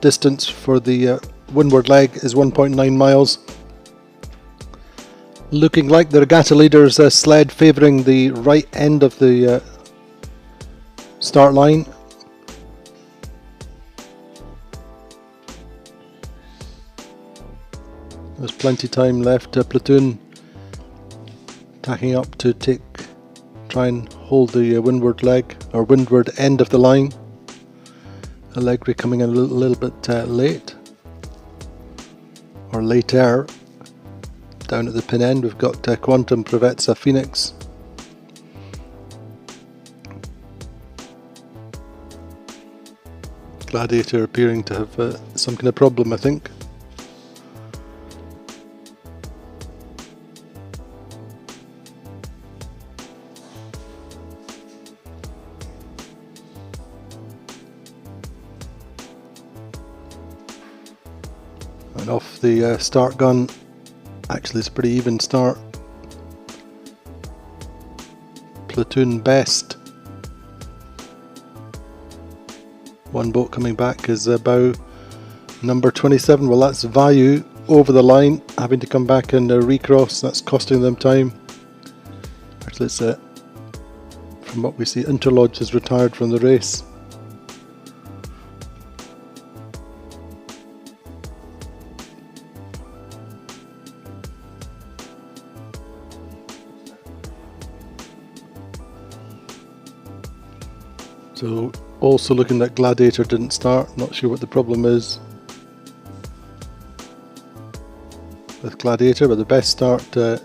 distance for the windward leg is 1.9 miles. Looking like the regatta leader's sled favouring the right end of the start line. There's plenty of time left. Platoon tacking up to try and hold the windward leg or windward end of the line. Allegri coming in a little bit late, or later. Down at the pin end we've got Quantum, Provezza, Phoenix. Gladiator appearing to have some kind of problem, I think. And off the start gun, actually it's a pretty even start. Platoon best. One boat coming back is bow number 27. Well, that's Vayu over the line, having to come back and recross. That's costing them time. Actually, it's from what we see, Interlodge has retired from the race. So also looking that Gladiator didn't start, not sure what the problem is with Gladiator, but the best start in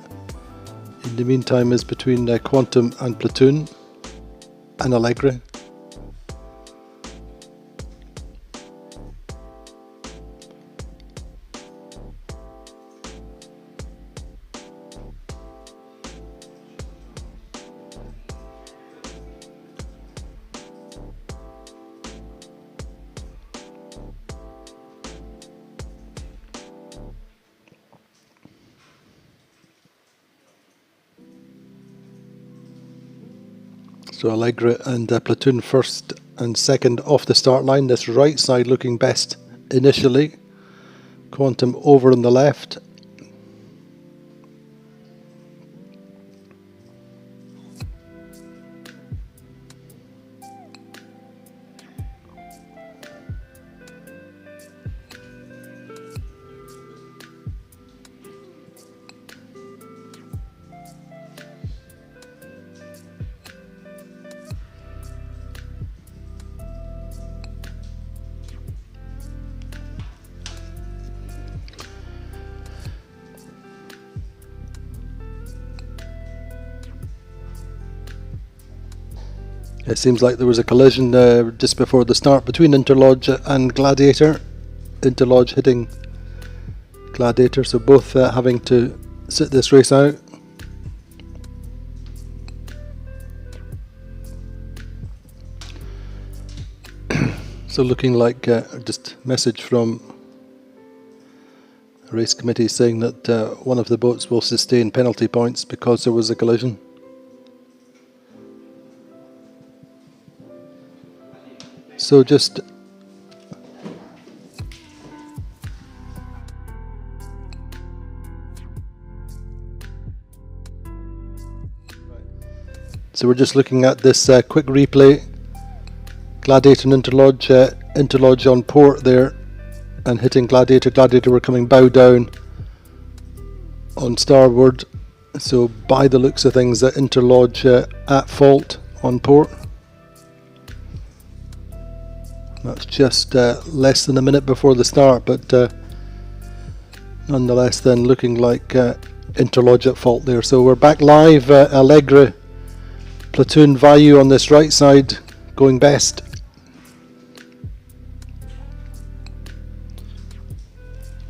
the meantime is between Quantum and Platoon and Allegri. So Allegri and Platoon first and second off the start line. This right side looking best initially. Quantum over on the left. It seems like there was a collision just before the start between Interlodge and Gladiator. Interlodge hitting Gladiator, so both having to sit this race out. So looking like just message from the race committee saying that one of the boats will sustain penalty points because there was a collision. So just so we're just looking at this quick replay. Gladiator and Interlodge, Interlodge on port there and hitting Gladiator. Gladiator were coming bow down on starboard. So by the looks of things, Interlodge at fault on port. That's just less than a minute before the start, but nonetheless then looking like Interlodge at fault there. So we're back live. Allegri, Platoon, Vayu on this right side going best.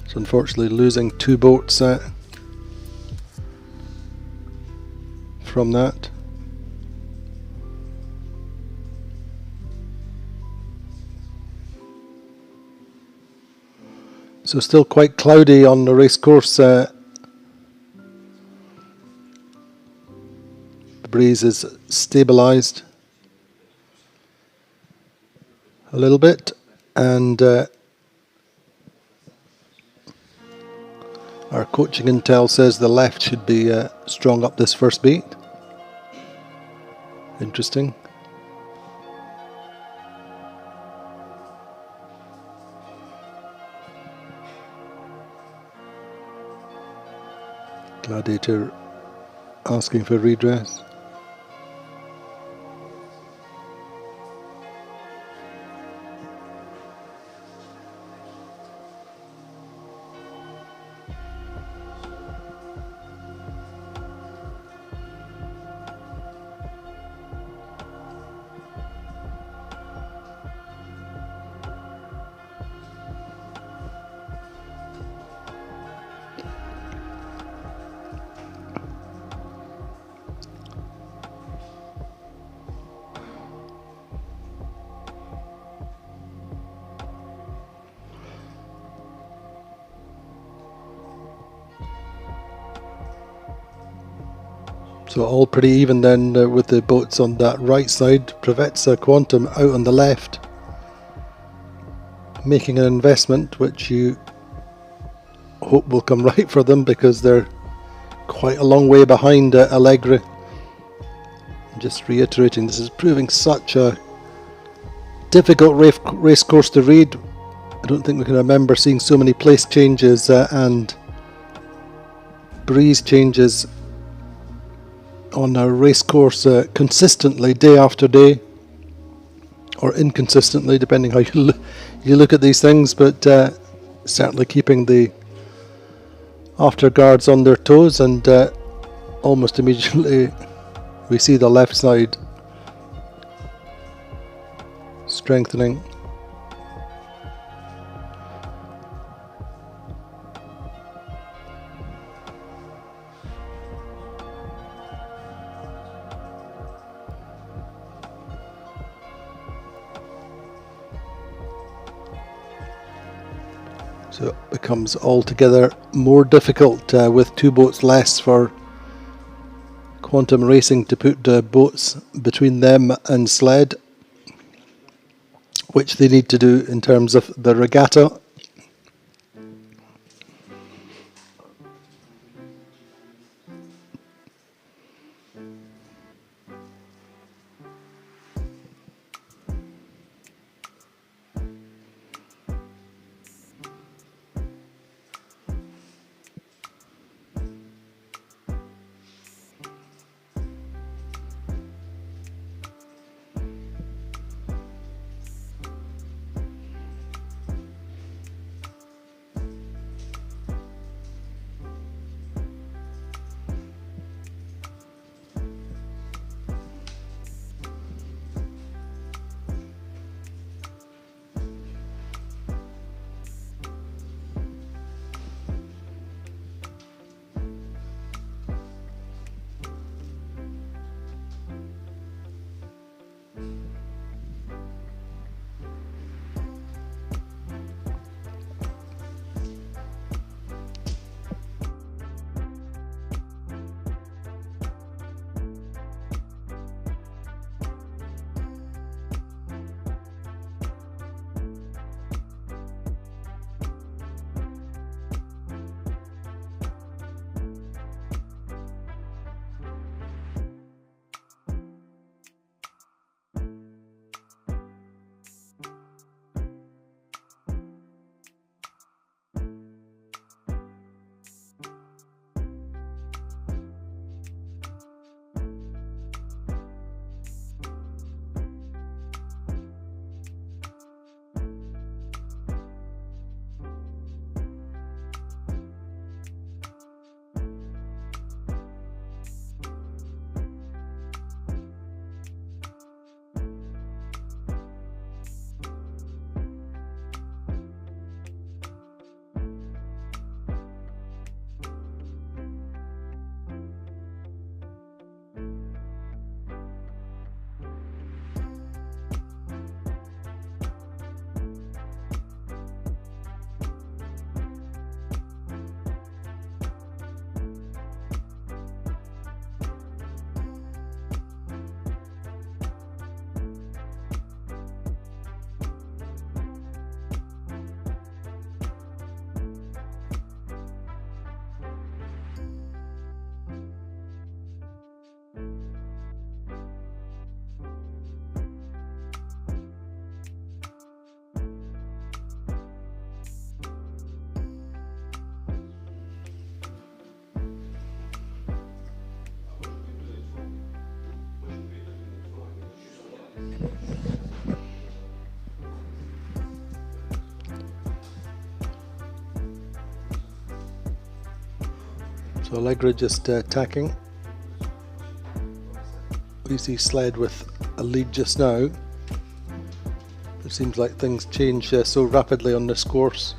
So unfortunately losing two boats from that. So still quite cloudy on the race course. The breeze is stabilised a little bit, and Our coaching intel says the left should be strong up this first beat. Interesting. Gladiator asking for redress. So all pretty even then with the boats on that right side. Pravetsa Quantum out on the left, making an investment which you hope will come right for them, because they're quite a long way behind Allegri. Just reiterating, this is proving such a difficult race course to read. I don't think we can remember seeing so many place changes and breeze changes on a race course consistently day after day, or inconsistently depending how you look at these things, but certainly keeping the after guards on their toes, and almost immediately we see the left side strengthening. So it becomes altogether more difficult with two boats less for Quantum Racing to put boats between them and Sled, which they need to do in terms of the regatta. So Allegra just tacking. We see Sled with a lead just now. It seems like things change so rapidly on this course.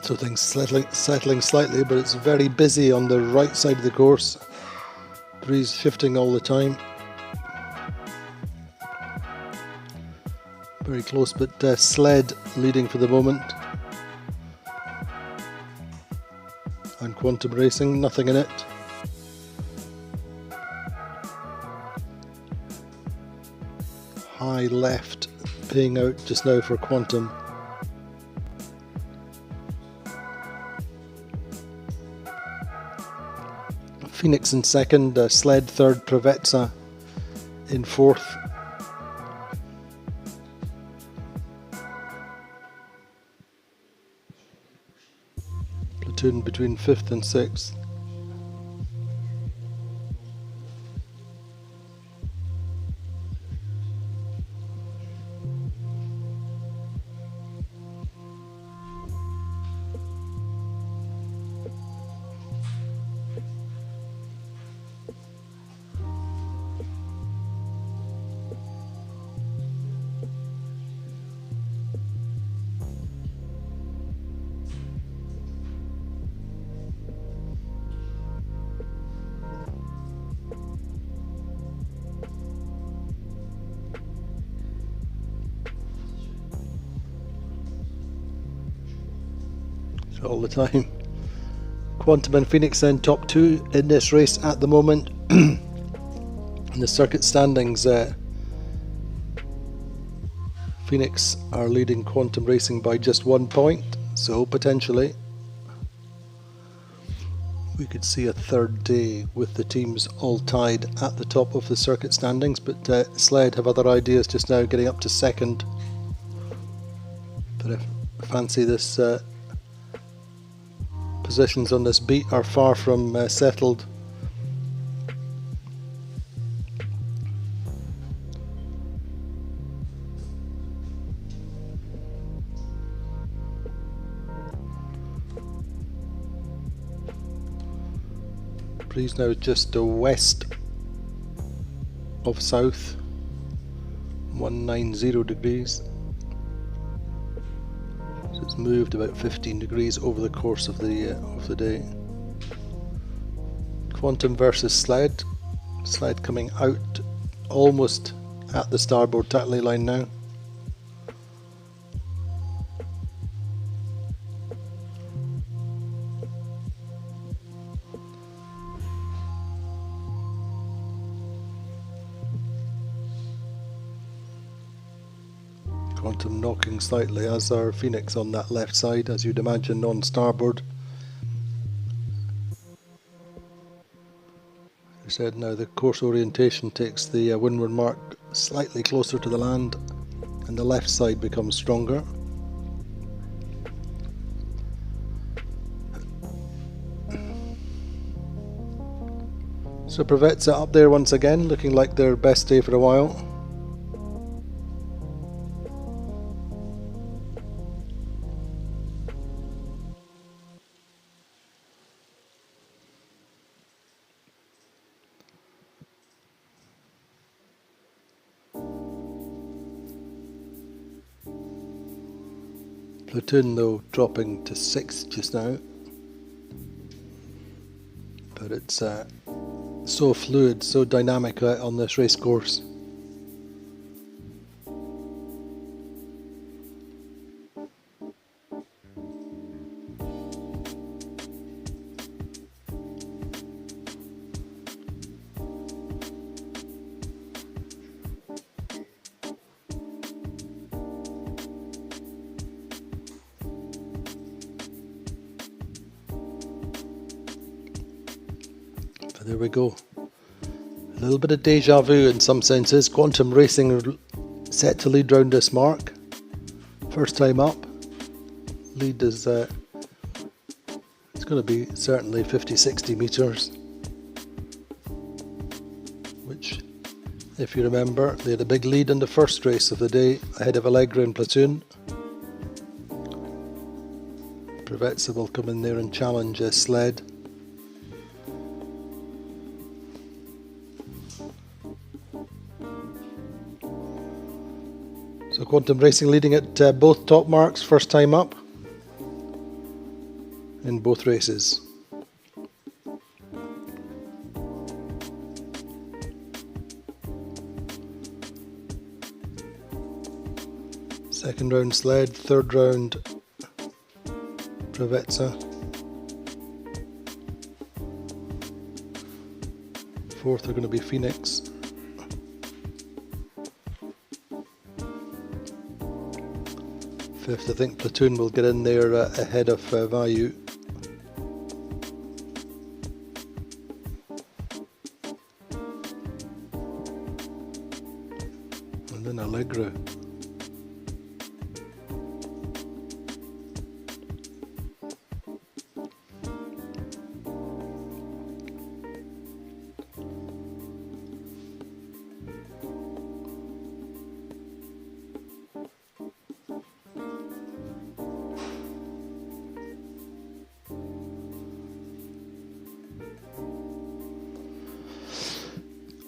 So things settling slightly, but it's very busy on the right side of the course. Breeze shifting all the time. Very close, but Sled leading for the moment. And Quantum Racing, nothing in it. High left, paying out just now for Quantum. Phoenix in second, Sled third, Provezza in fourth. Platoon between fifth and sixth. All the time. Quantum and Phoenix then top two in this race at the moment. In the circuit standings, Phoenix are leading Quantum Racing by just 1 point, so potentially we could see a third day with the teams all tied at the top of the circuit standings, but Sled have other ideas just now, getting up to second. But I fancy this positions on this beat are far from settled. Breeze now just west of south, 190 degrees. It's moved about 15 degrees over the course of the day. Quantum versus Sled. Sled coming out almost at the starboard tackling line now. Quantum knocking slightly, as are Phoenix on that left side, as you'd imagine, on starboard. As I said, now the course orientation takes the windward mark slightly closer to the land, and the left side becomes stronger. So Provezza up there once again, looking like their best day for a while. Platoon though dropping to 6th just now, but it's so fluid, so dynamic on this race course. There we go. A little bit of deja vu in some senses. Quantum Racing set to lead round this mark. First time up. Lead is it's going to be certainly 50-60 metres. Which, if you remember, they had a big lead in the first race of the day ahead of Allegra and Platoon. Provezza will come in there and challenge a sled. So Quantum Racing leading at both top marks, first time up in both races. Second round sled, third round Provezza. Fourth are going to be Phoenix. Fifth, I think Platoon will get in there ahead of Vayu. And then Allegra.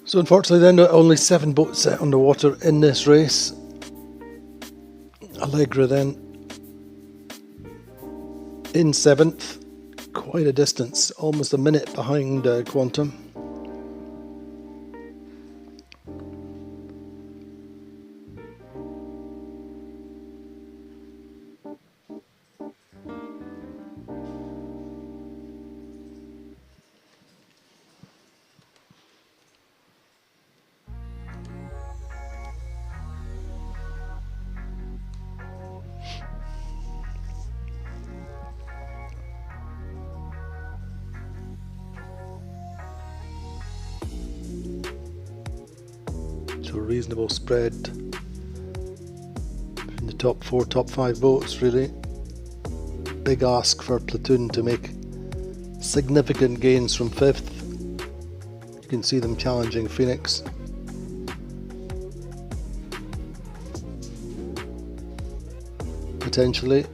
So unfortunately then only 7 boats set on the water in this race. Allegra then in 7th, quite a distance, almost a minute behind Quantum. So a reasonable spread in the top 4, top 5 boats really. Big ask for Platoon to make significant gains from 5th. You can see them challenging Phoenix. Potentially,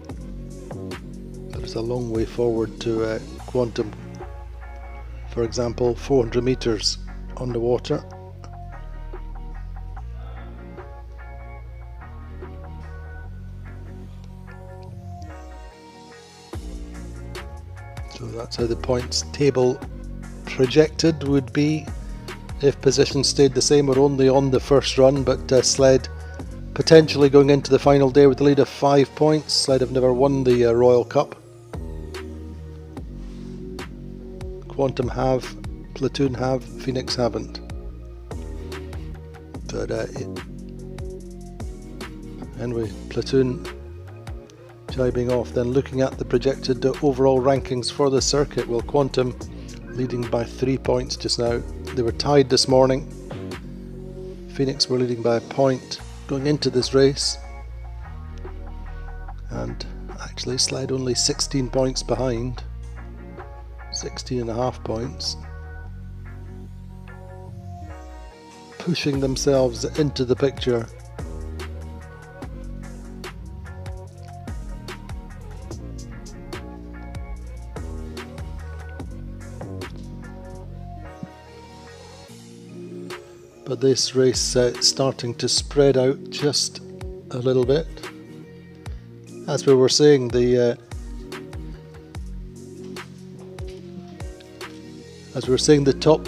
but it's a long way forward to Quantum. For example, 400 metres on the water. So that's how the points table projected would be if positions stayed the same. We're only on the first run, but Sled potentially going into the final day with a lead of 5 points. Sled have never won the Royal Cup. Quantum have, Platoon have, Phoenix haven't. But anyway, Platoon jibing off, then looking at the projected overall rankings for the circuit. Well, Quantum leading by 3 points just now. They were tied this morning. Phoenix were leading by a point going into this race, and actually Sled only 16 points behind, 16.5 points, pushing themselves into the picture. But this race starting to spread out just a little bit. as we were saying, the top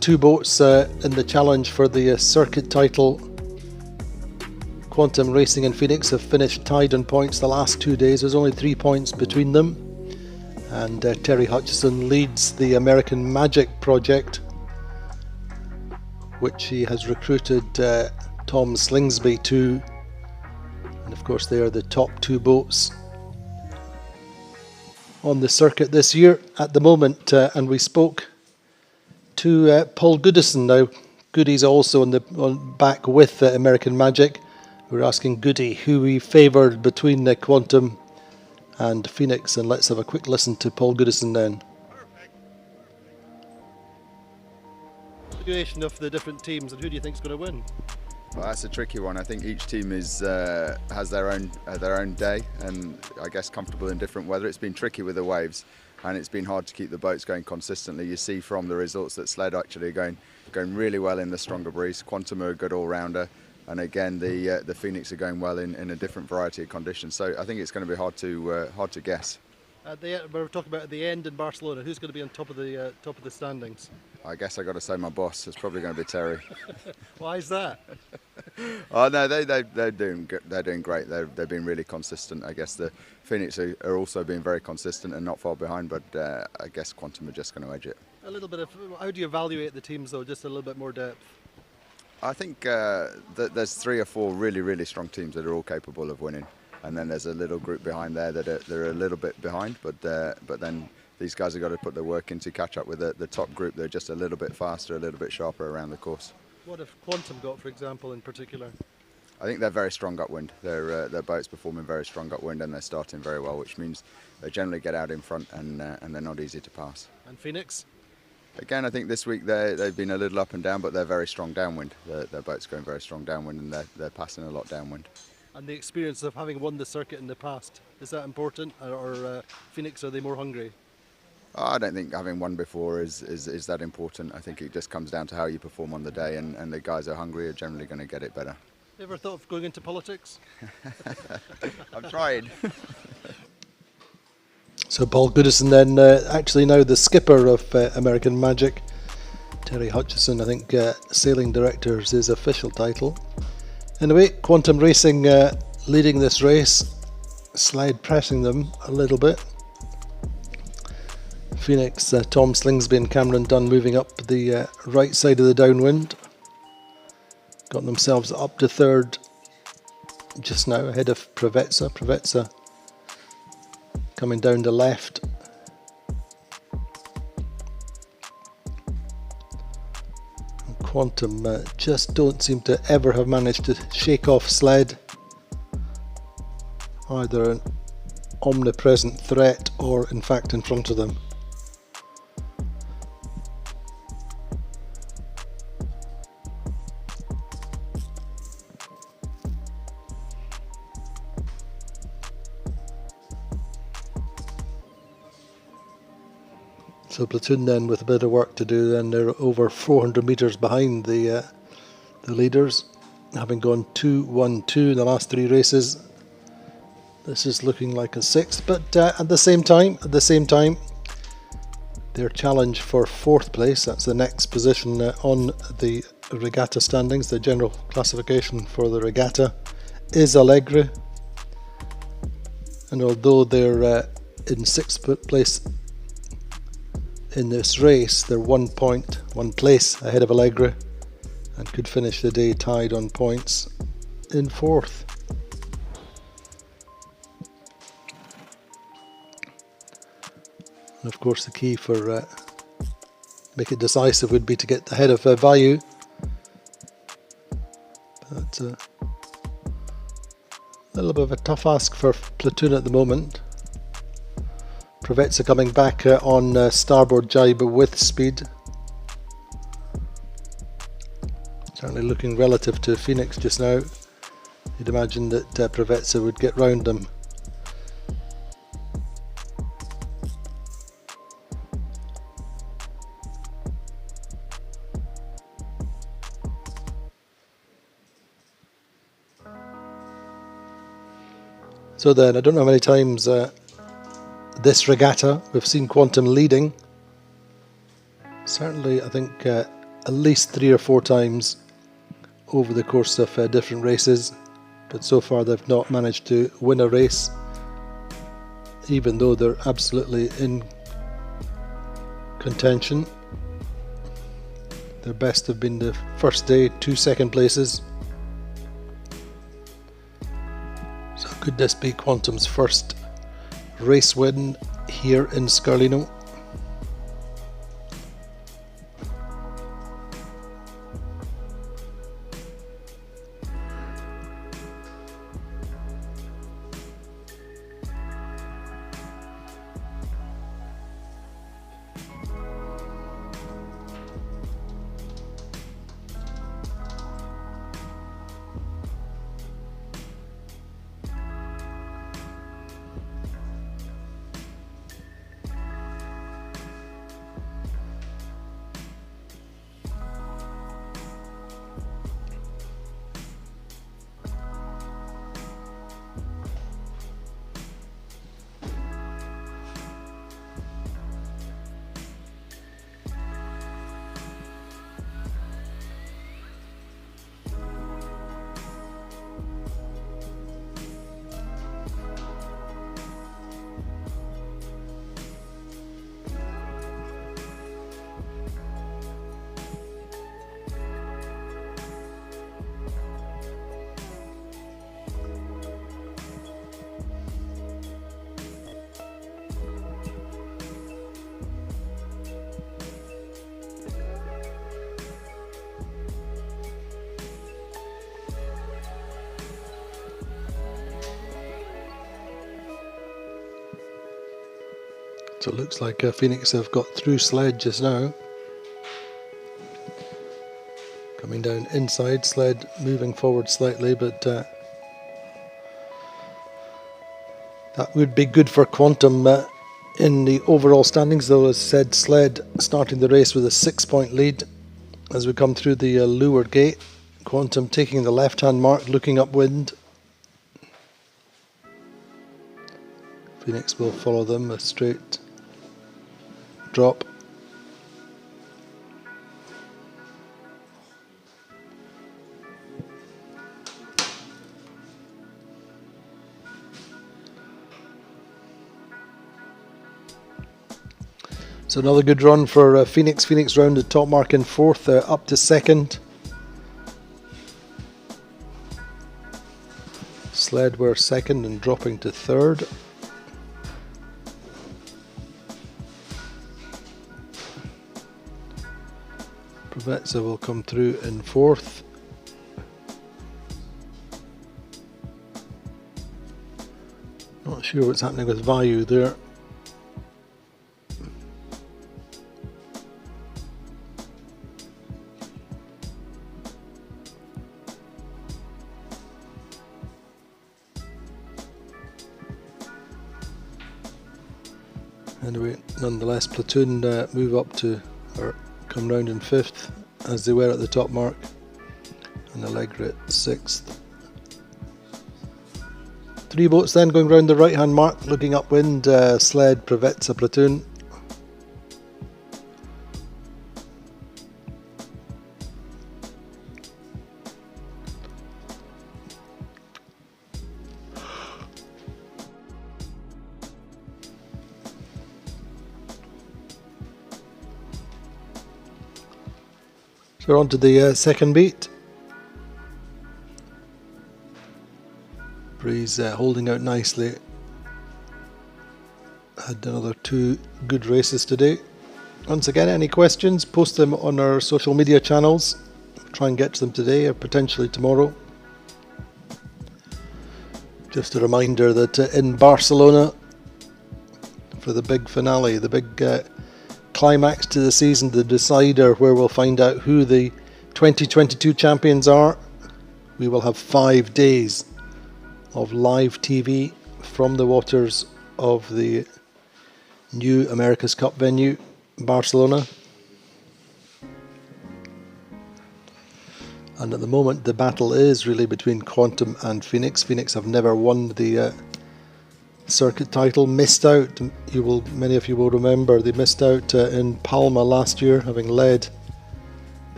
two boats in the challenge for the circuit title, Quantum Racing and Phoenix, have finished tied on points the last 2 days. There's only 3 points between them, and Terry Hutchison leads the American Magic project, which he has recruited Tom Slingsby to, and of course they are the top 2 boats on the circuit this year at the moment. And we spoke to Paul Goodison. Now Goody's also on back with American Magic. We're asking Goody who he favoured between Quantum and Phoenix, and let's have a quick listen to Paul Goodison then. Situation of the different teams, and who do you think is going to win? Well, that's a tricky one. I think each team has their own day, and I guess comfortable in different weather. It's been tricky with the waves, and it's been hard to keep the boats going consistently. You see from the results that Sled actually are going really well in the stronger breeze. Quantum are a good all-rounder, and again the Phoenix are going well in a different variety of conditions. So I think it's going to be hard to guess. We were talking about at the end in Barcelona. Who's going to be on top of the standings? I guess I got to say my boss. It's probably going to be Terry. Why is that? Oh no, they're doing great. They've been really consistent. I guess the Phoenix are also being very consistent and not far behind. But I guess Quantum are just going to edge it. A little bit of. How do you evaluate the teams though? Just a little bit more depth. I think that there's 3 or 4 really strong teams that are all capable of winning, and then there's a little group behind there that are a little bit behind. But then these guys have got to put their work in to catch up with the top group. They're just a little bit faster, a little bit sharper around the course. What have Quantum got, for example, in particular? I think they're very strong upwind. Their boat's performing very strong upwind, and they're starting very well, which means they generally get out in front, and they're not easy to pass. And Phoenix? Again, I think this week they've been a little up and down, but they're very strong downwind. Their boat's going very strong downwind, and they're passing a lot downwind. And the experience of having won the circuit in the past, is that important, or Phoenix, are they more hungry? I don't think having won before is that important. I think it just comes down to how you perform on the day, and the guys who are hungry are generally going to get it better. You ever thought of going into politics? I've tried. So Paul Goodison then, actually now the skipper of American Magic. Terry Hutchison, I think, sailing director is his official title. Anyway, Quantum Racing leading this race, Slide pressing them a little bit. Phoenix, Tom Slingsby and Cameron Dunn moving up the right side of the downwind. Got themselves up to third just now, ahead of Provezza. Provezza coming down the left. And Quantum just don't seem to ever have managed to shake off Sled. Either an omnipresent threat or in fact in front of them. So Platoon then with a bit of work to do, then they're over 400 metres behind the leaders, having gone 2-1-2 in the last 3 races. This is looking like a 6th, but at the same time, their challenge for 4th place, that's the next position on the regatta standings, the general classification for the regatta, is Allegri. And although they're in 6th place in this race, they're 1 place ahead of Allegri and could finish the day tied on points in 4th. And of course the key for make it decisive would be to get ahead of Value. But a little bit of a tough ask for Platoon at the moment. Provezza coming back on starboard jibe with speed. Certainly looking relative to Phoenix just now. You'd imagine that Provezza would get round them. So then, I don't know how many times this regatta we've seen Quantum leading. Certainly, I think at least 3 or 4 times over the course of different races, but so far they've not managed to win a race, even though they're absolutely in contention. Their best have been the first day, 2 second places. So could this be Quantum's first race win here in Scarlino? So it looks like Phoenix have got through Sled just now. Coming down inside, Sled moving forward slightly, but that would be good for Quantum in the overall standings, though. As said, Sled starting the race with a 6-point lead as we come through the leeward gate. Quantum taking the left-hand mark, looking upwind. Phoenix will follow them, a straight drop. So another good run for Phoenix. Phoenix round the top mark in 4th, up to 2nd. Sled were 2nd and dropping to 3rd. Provezza will come through in 4th. Not sure what's happening with Vayu there. Anyway, nonetheless, Platoon move up to, or come round in 5th, as they were at the top mark, and Allegra at 6th. 3 boats then going round the right hand mark, looking upwind, Sled, Provezza, Platoon. So we're on to the second beat. Breeze holding out nicely. Had another 2 good races today. Once again, any questions, post them on our social media channels. Try and get to them today or potentially tomorrow. Just a reminder that in Barcelona, for the big finale, the big climax to the season, the decider where we'll find out who the 2022 champions are, we will have 5 days of live TV from the waters of the new America's Cup venue, Barcelona. And at the moment the battle is really between Quantum and Phoenix. Phoenix have never won the circuit title. Missed out, many of you will remember, they missed out in Palma last year, having led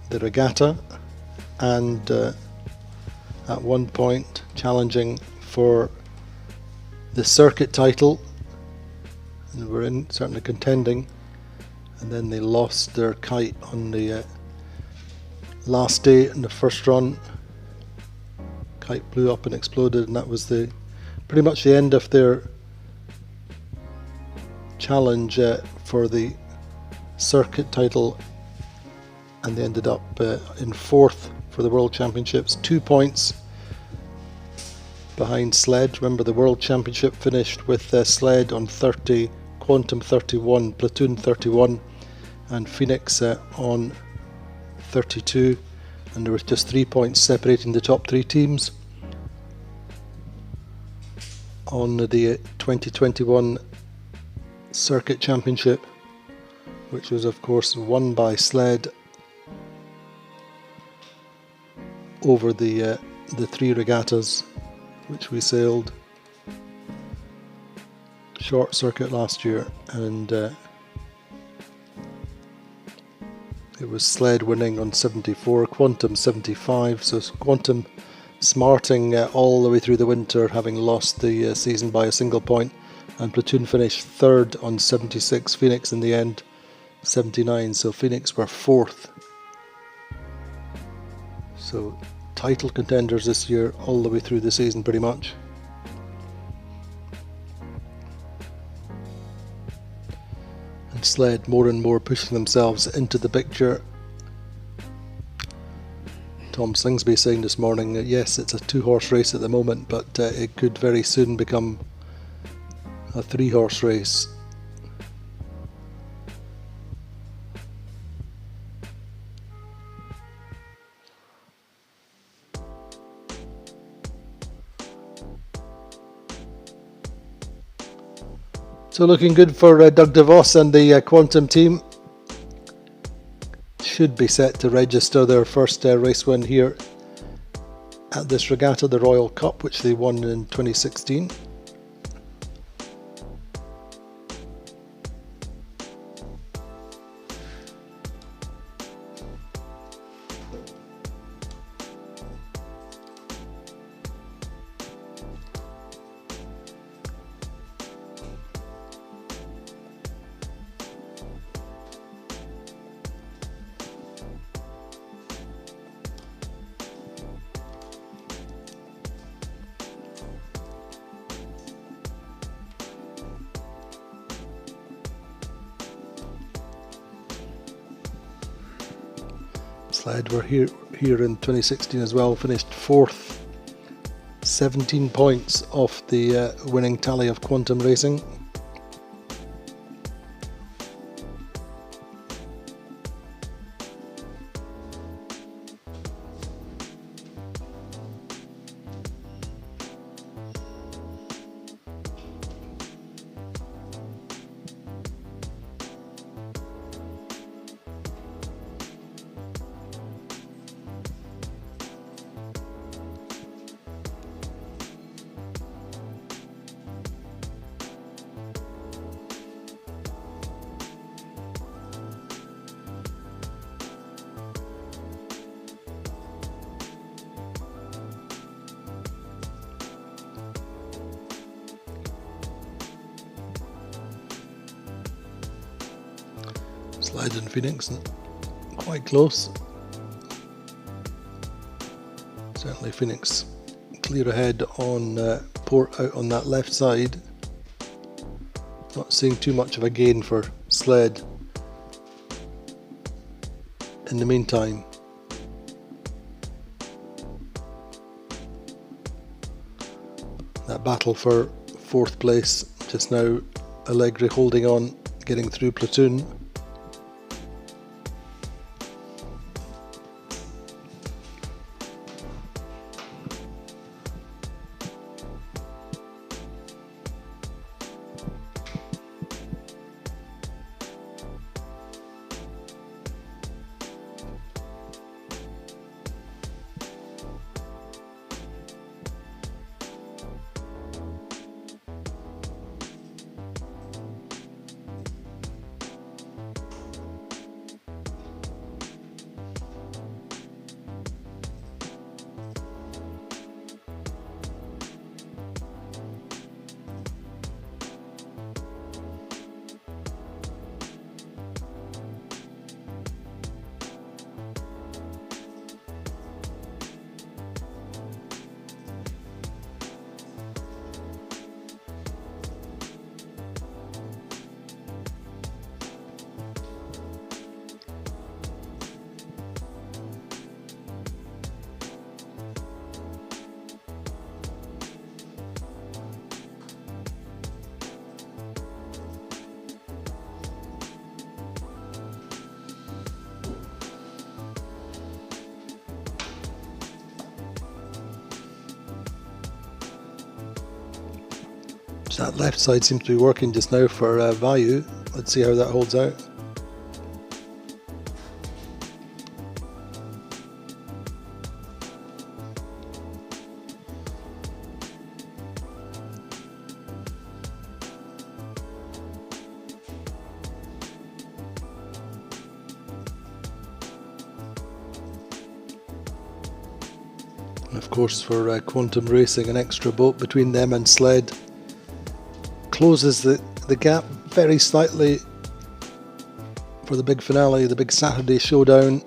the regatta and at one point challenging for the circuit title, and were certainly contending, and then they lost their kite on the last day in the first run. Kite blew up and exploded, and that was pretty much the end of their challenge for the circuit title, and they ended up in 4th for the World Championships, 2 points behind Sled. Remember, the World Championship finished with Sled on 30, Quantum 31, Platoon 31, and Phoenix on 32, and there was just 3 points separating the top 3 teams. On the 2021 Circuit Championship, which was of course won by Sled over the 3 regattas which we sailed. Short circuit last year, and it was Sled winning on 74, Quantum 75, so Quantum smarting all the way through the winter, having lost the season by a single point, and Platoon finished 3rd on 76, Phoenix in the end 79, so Phoenix were 4th. So title contenders this year all the way through the season pretty much. And Sled more and more pushing themselves into the picture. Tom Slingsby saying this morning that yes, it's a 2-horse race at the moment, but it could very soon become a 3-horse race. So looking good for Doug DeVos and the Quantum team. Should be set to register their first race win here at this regatta, the Royal Cup, which they won in 2016. Sled were here in 2016 as well, finished 4th, 17 points off the winning tally of Quantum Racing. Sled and Phoenix quite close. Certainly Phoenix clear ahead on port out on that left side. Not seeing too much of a gain for Sled in the meantime. That battle for 4th place just now, Allegri holding on, getting through Platoon. That left side seems to be working just now for Vayu. Let's see how that holds out. And of course, for Quantum Racing, an extra boat between them and Sled closes the gap very slightly for the big finale, the big Saturday showdown.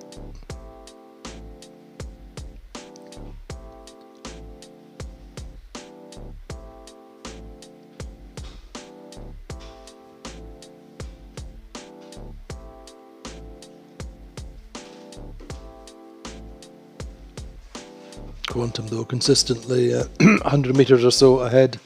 Quantum, though, consistently 100 metres or so ahead.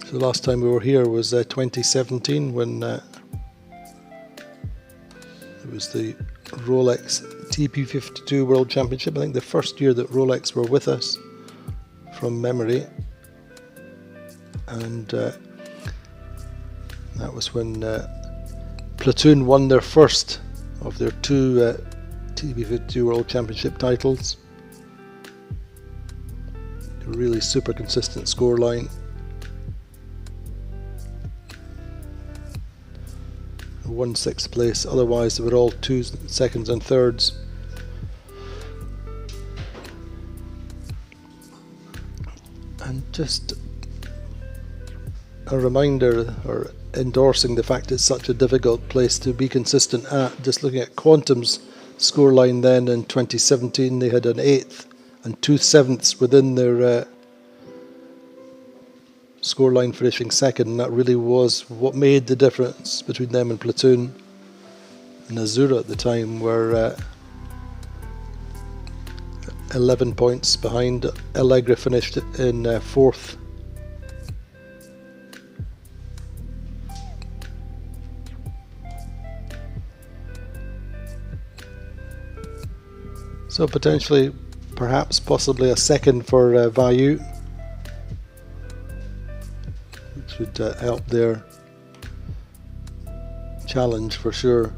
So the last time we were here was 2017 when it was the Rolex TP52 World Championship. I think the first year that Rolex were with us from memory. And that was when Platoon won their first of their two TP52 World Championship titles. A really super consistent scoreline. Won 6th place, otherwise they were all 2 seconds and thirds. And just a reminder, or endorsing the fact it's such a difficult place to be consistent at, just looking at Quantum's scoreline then in 2017, they had an 8th and 2 7ths within their scoreline, finishing second, and that really was what made the difference between them and Platoon. And Azura at the time were 11 points behind. Allegra finished in 4th. So potentially, perhaps, possibly a second for Vayu, which would help their challenge for sure.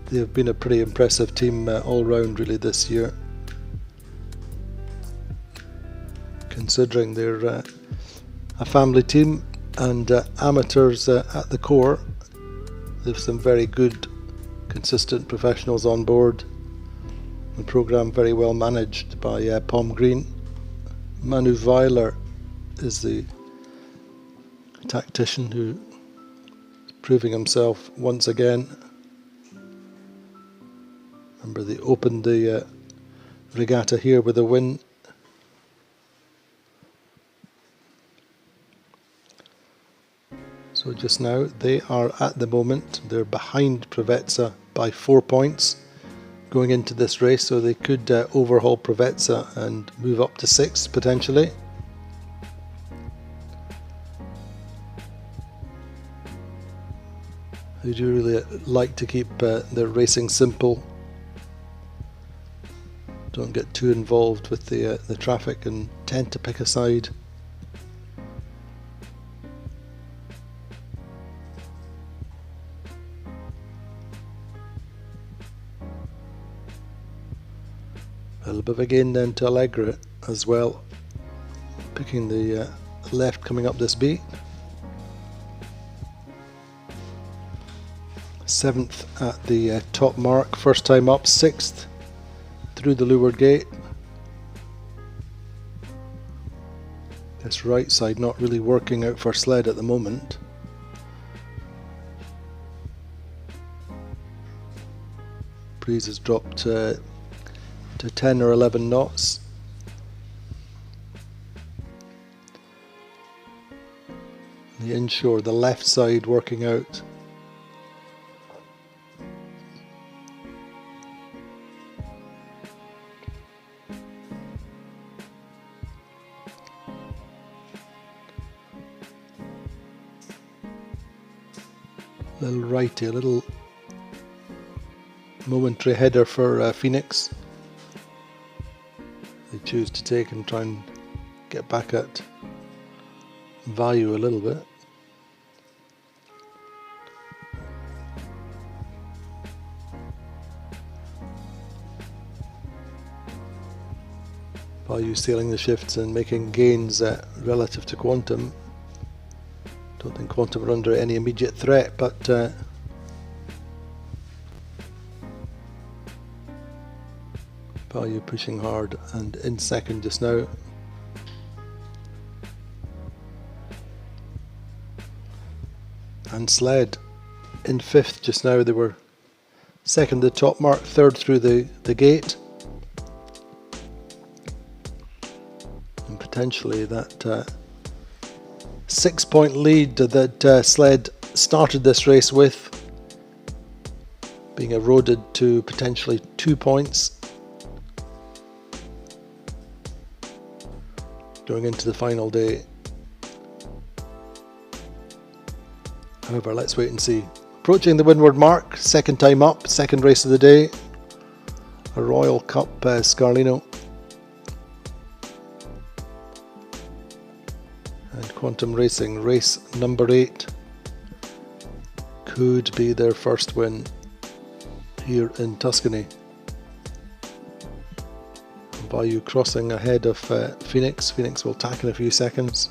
They've been a pretty impressive team all round really this year, considering they're a family team and amateurs at the core. They have some very good, consistent professionals on board. The programme very well managed by Pom Green. Manu Weiler is the tactician who is proving himself once again. Remember, they opened the regatta here with a win. So just now they are at the moment, they're behind Provezza by 4 points going into this race, so they could overhaul Provezza and move up to 6th potentially. They do really like to keep their racing simple. Don't get too involved with the traffic and tend to pick a side. A little bit of a gain then to Allegra as well, picking the left coming up this beat. 7th at the top mark, first time up, 6th through the leeward gate. This right side not really working out for Sled at the moment. Breeze has dropped to 10 or 11 knots. The inshore, the left side working out Little righty, a little momentary header for Phoenix. They choose to take and try and get back at value a little bit. Value sailing the shifts and making gains relative to Quantum. Don't think Quantum are under any immediate threat, but Value pushing hard and in second just now. And Sled in fifth just now. They were second the top mark, third through the gate. And potentially that 6-point lead that Sled started this race with being eroded to potentially 2 points going into the final day. However, let's wait and see. Approaching the windward mark, second time up, second race of the day. A Royal Cup Scarlino. And Quantum Racing, race number 8. Could be their first win here in Tuscany. Value crossing ahead of Phoenix. Phoenix will tack in a few seconds.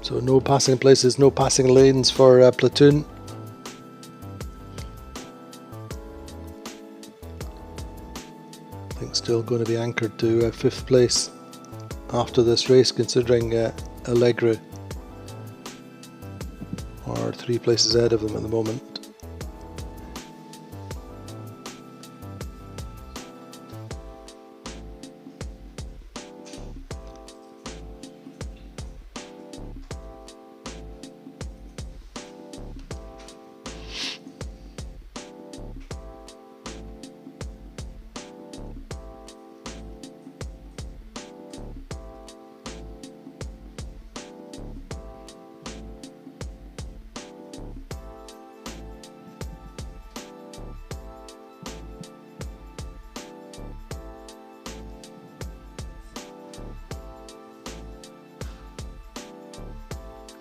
So no passing places, no passing lanes for Platoon. I think still going to be anchored to 5th place after this race, considering Allegri are 3 places ahead of them at the moment.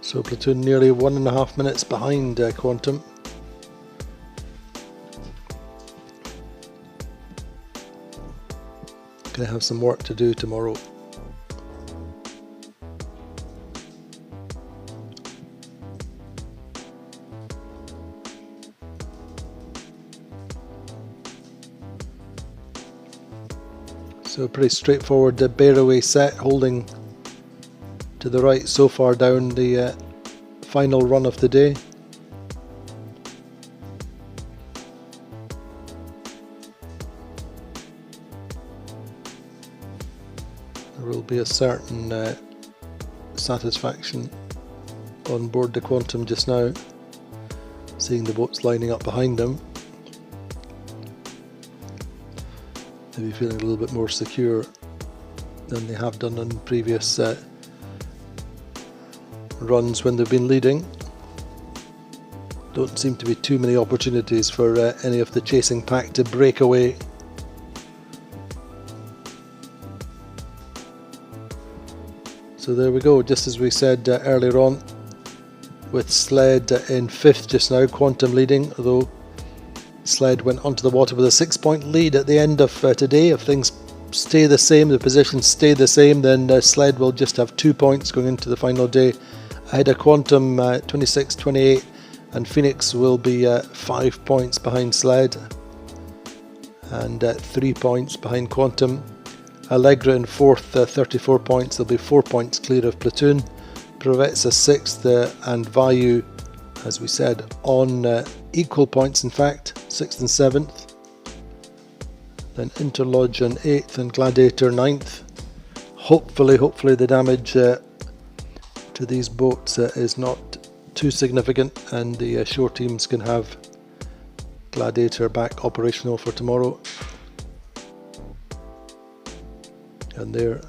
So Platoon nearly 1.5 minutes behind Quantum. Gonna have some work to do tomorrow. So pretty straightforward Bayraway set, holding to the right so far down the final run of the day. There will be a certain satisfaction on board the Quantum just now, seeing the boats lining up behind them. Maybe feeling a little bit more secure than they have done on previous runs when they've been leading. Don't seem to be too many opportunities for any of the chasing pack to break away. So there we go, just as we said earlier on, with Sled in 5th just now, Quantum leading, although Sled went onto the water with a 6-point lead at the end of today. If things stay the same, the positions stay the same, then Sled will just have 2 points going into the final day. Ahead of Quantum 26-28, and Phoenix will be 5 points behind Sled. and 3 points behind Quantum. Allegra in 4th, 34 points. They'll be 4 points clear of Platoon. Provetza 6th, and Vayu, as we said, on equal points in fact, 6th and 7th. Then Interlodge on 8th and Gladiator 9th. Hopefully the damage to these boats is not too significant, and the shore teams can have Gladiator back operational for tomorrow. And there,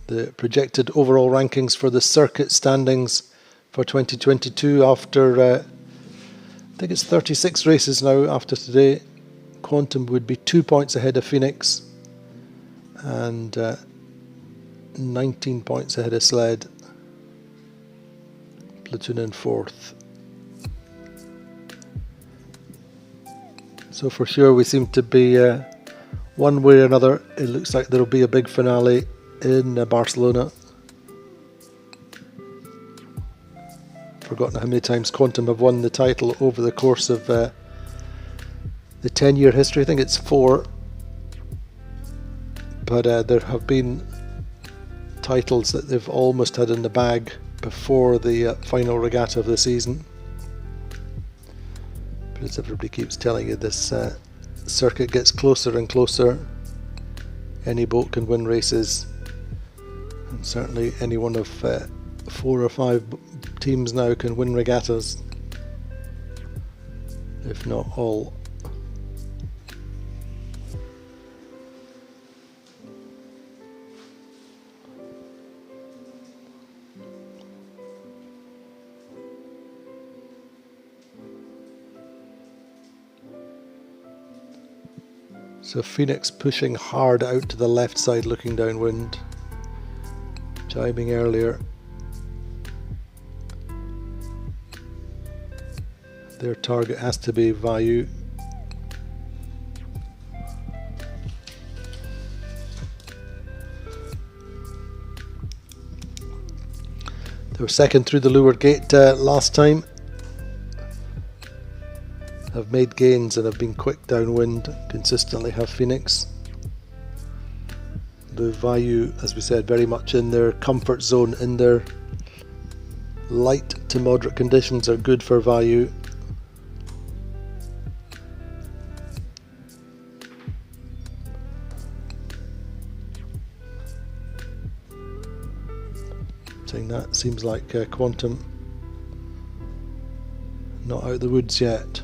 the projected overall rankings for the circuit standings for 2022 after, I think it's 36 races now after today. Quantum would be 2 points ahead of Phoenix and 19 points ahead of Sled. Platoon in 4th. So for sure we seem to be one way or another. It looks like there will be a big finale in Barcelona. Forgotten how many times Quantum have won the title over the course of the 10-year history. I think it's 4. But there have been titles that they've almost had in the bag before the final regatta of the season. But as everybody keeps telling you, this circuit gets closer and closer. Any boat can win races, and certainly any one of 4 or 5 teams now can win regattas, if not all. So Phoenix pushing hard out to the left side, looking downwind, jibing earlier. Their target has to be Vayu. They were second through the leeward gate last time. Have made gains and have been quick downwind, consistently have Phoenix. The Vayu, as we said, very much in their comfort zone, in their light to moderate conditions are good for Vayu. Saying that, seems like Quantum not out of the woods yet.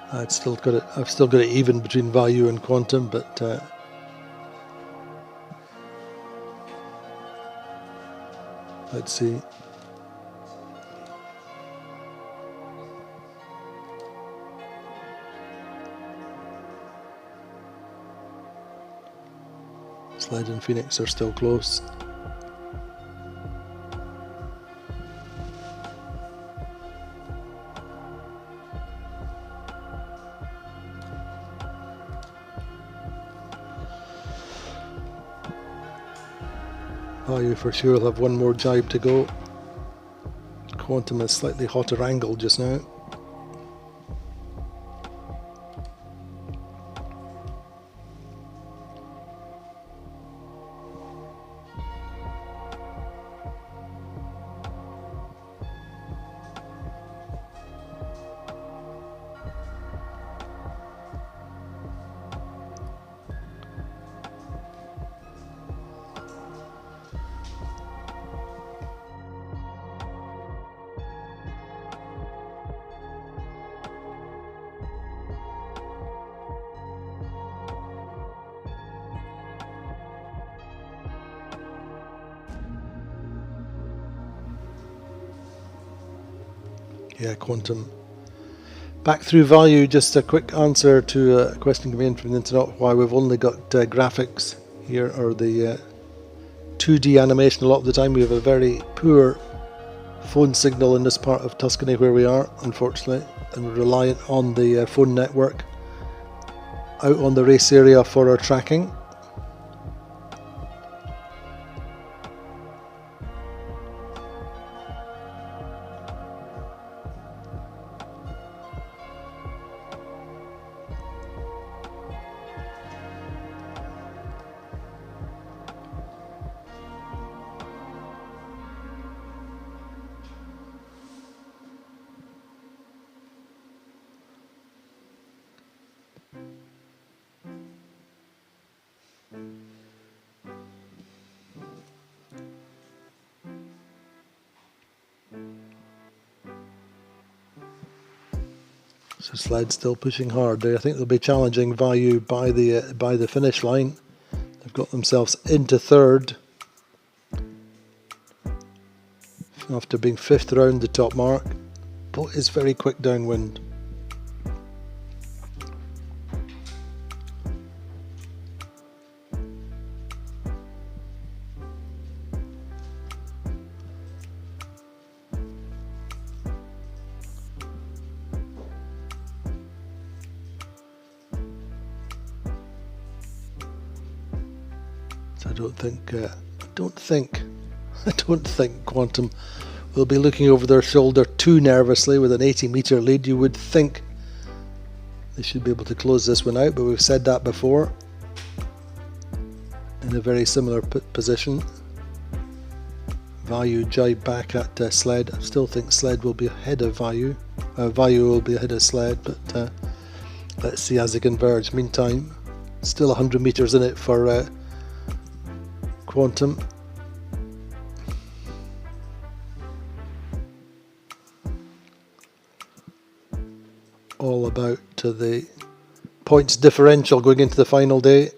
I've still got it even between Vayu and Quantum, but let's see. Sled and Phoenix are still close. Vayu for sure will have one more jibe to go. Quantum is slightly hotter angle just now. Yeah, Quantum Back through value, just a quick answer to a question coming in from the internet, why we've only got graphics here, or the 2D animation. A lot of the time we have a very poor phone signal in this part of Tuscany where we are, unfortunately, and we're reliant on the phone network out on the race area for our tracking. So Sled still pushing hard there. I think they'll be challenging Value by the finish line. They've got themselves into third after being fifth around the top mark. Boat is very quick downwind. I don't think Quantum will be looking over their shoulder too nervously with an 80-metre lead. You would think they should be able to close this one out, but we've said that before. In a very similar position. Value jibe back at Sled. I still think Sled will be ahead of Value. Value will be ahead of Sled, but let's see as they converge. Meantime, still 100 metres in it for Quantum. All about the points differential going into the final day,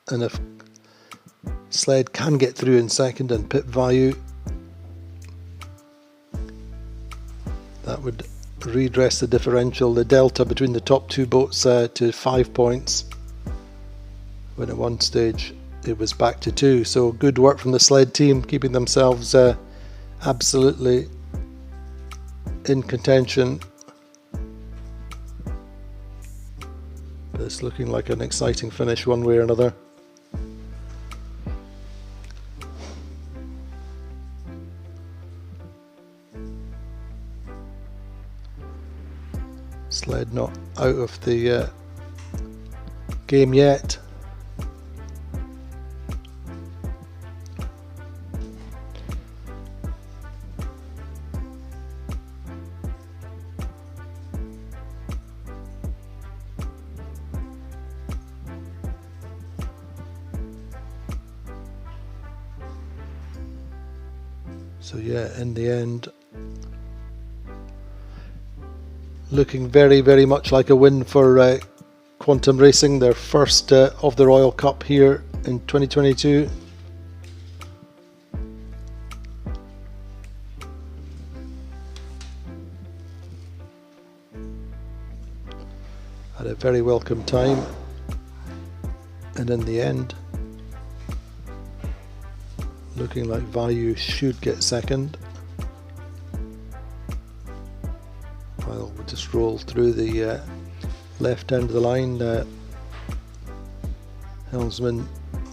and if Sled can get through in second and pit Value, that would redress the differential, the delta between the top two boats to 5 points, when at one stage it was back to 2. So good work from the Sled team, keeping themselves absolutely in contention. But it's looking like an exciting finish one way or another. Sled not out of the game yet. So yeah, in the end, looking very, very much like a win for Quantum Racing, their first of the Royal Cup here in 2022. Had a very welcome time, and in the end, looking like Value should get second. I'll just roll through the left end of the line. Helmsman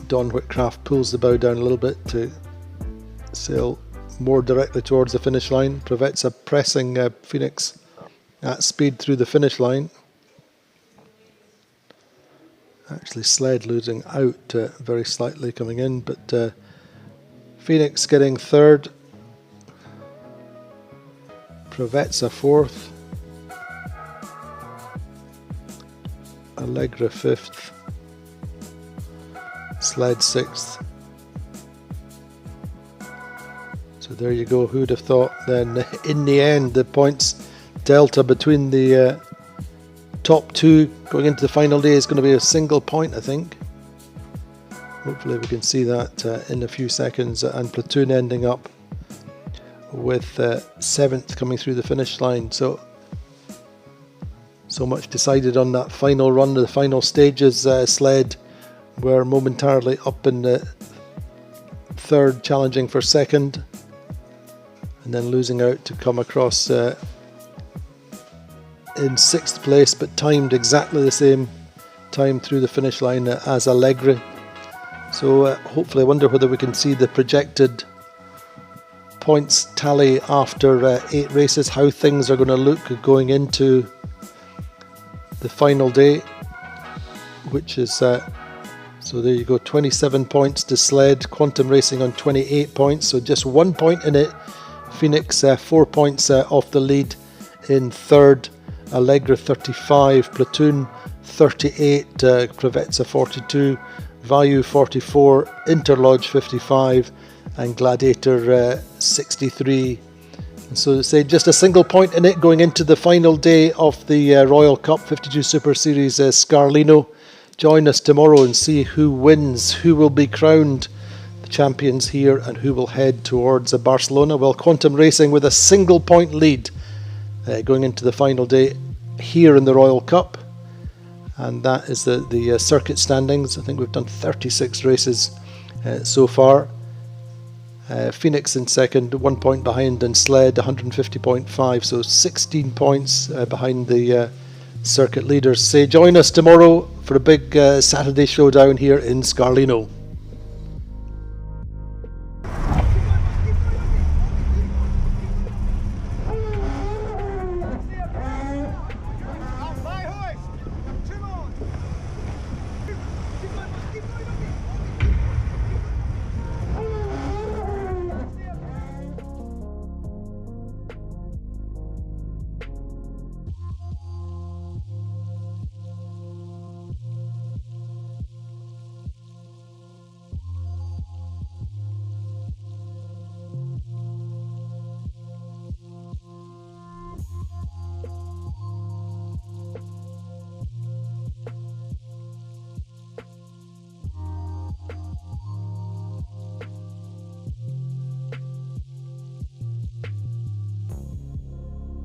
Don Whitcraft pulls the bow down a little bit to sail more directly towards the finish line. Provezza pressing Phoenix at speed through the finish line. Actually Sled losing out very slightly coming in, but Phoenix getting third, Provezza fourth, Allegra fifth, Sled sixth. So there you go, who'd have thought then in the end the points delta between the top two going into the final day is going to be a single point, I think. Hopefully we can see that in a few seconds, and Platoon ending up with 7th coming through the finish line. So So much decided on that final run. The final stages, Sled were momentarily up in the third, challenging for second, and then losing out to come across in sixth place, but timed exactly the same time through the finish line as Allegri. So hopefully, I wonder whether we can see the projected points tally after 8 races, how things are going to look going into the final day, which is so there you go, 27 points to Sled, Quantum Racing on 28 points, so just 1 point in it. Phoenix 4 points off the lead in third, Allegra 35, Platoon 38, Kravetza 42, Vayu 44, Interlodge 55, and Gladiator 63. And so say just a single point in it going into the final day of the Royal Cup 52 Super Series Scarlino. Join us tomorrow and see who wins, who will be crowned the champions here, and who will head towards Barcelona. Well, Quantum Racing with a single point lead going into the final day here in the Royal Cup. And that is the circuit standings. I think we've done 36 races so far. Phoenix in second, 1 point behind, and Sled 150.5, so 16 points behind the circuit leaders. Say join us tomorrow for a big Saturday showdown here in Scarlino.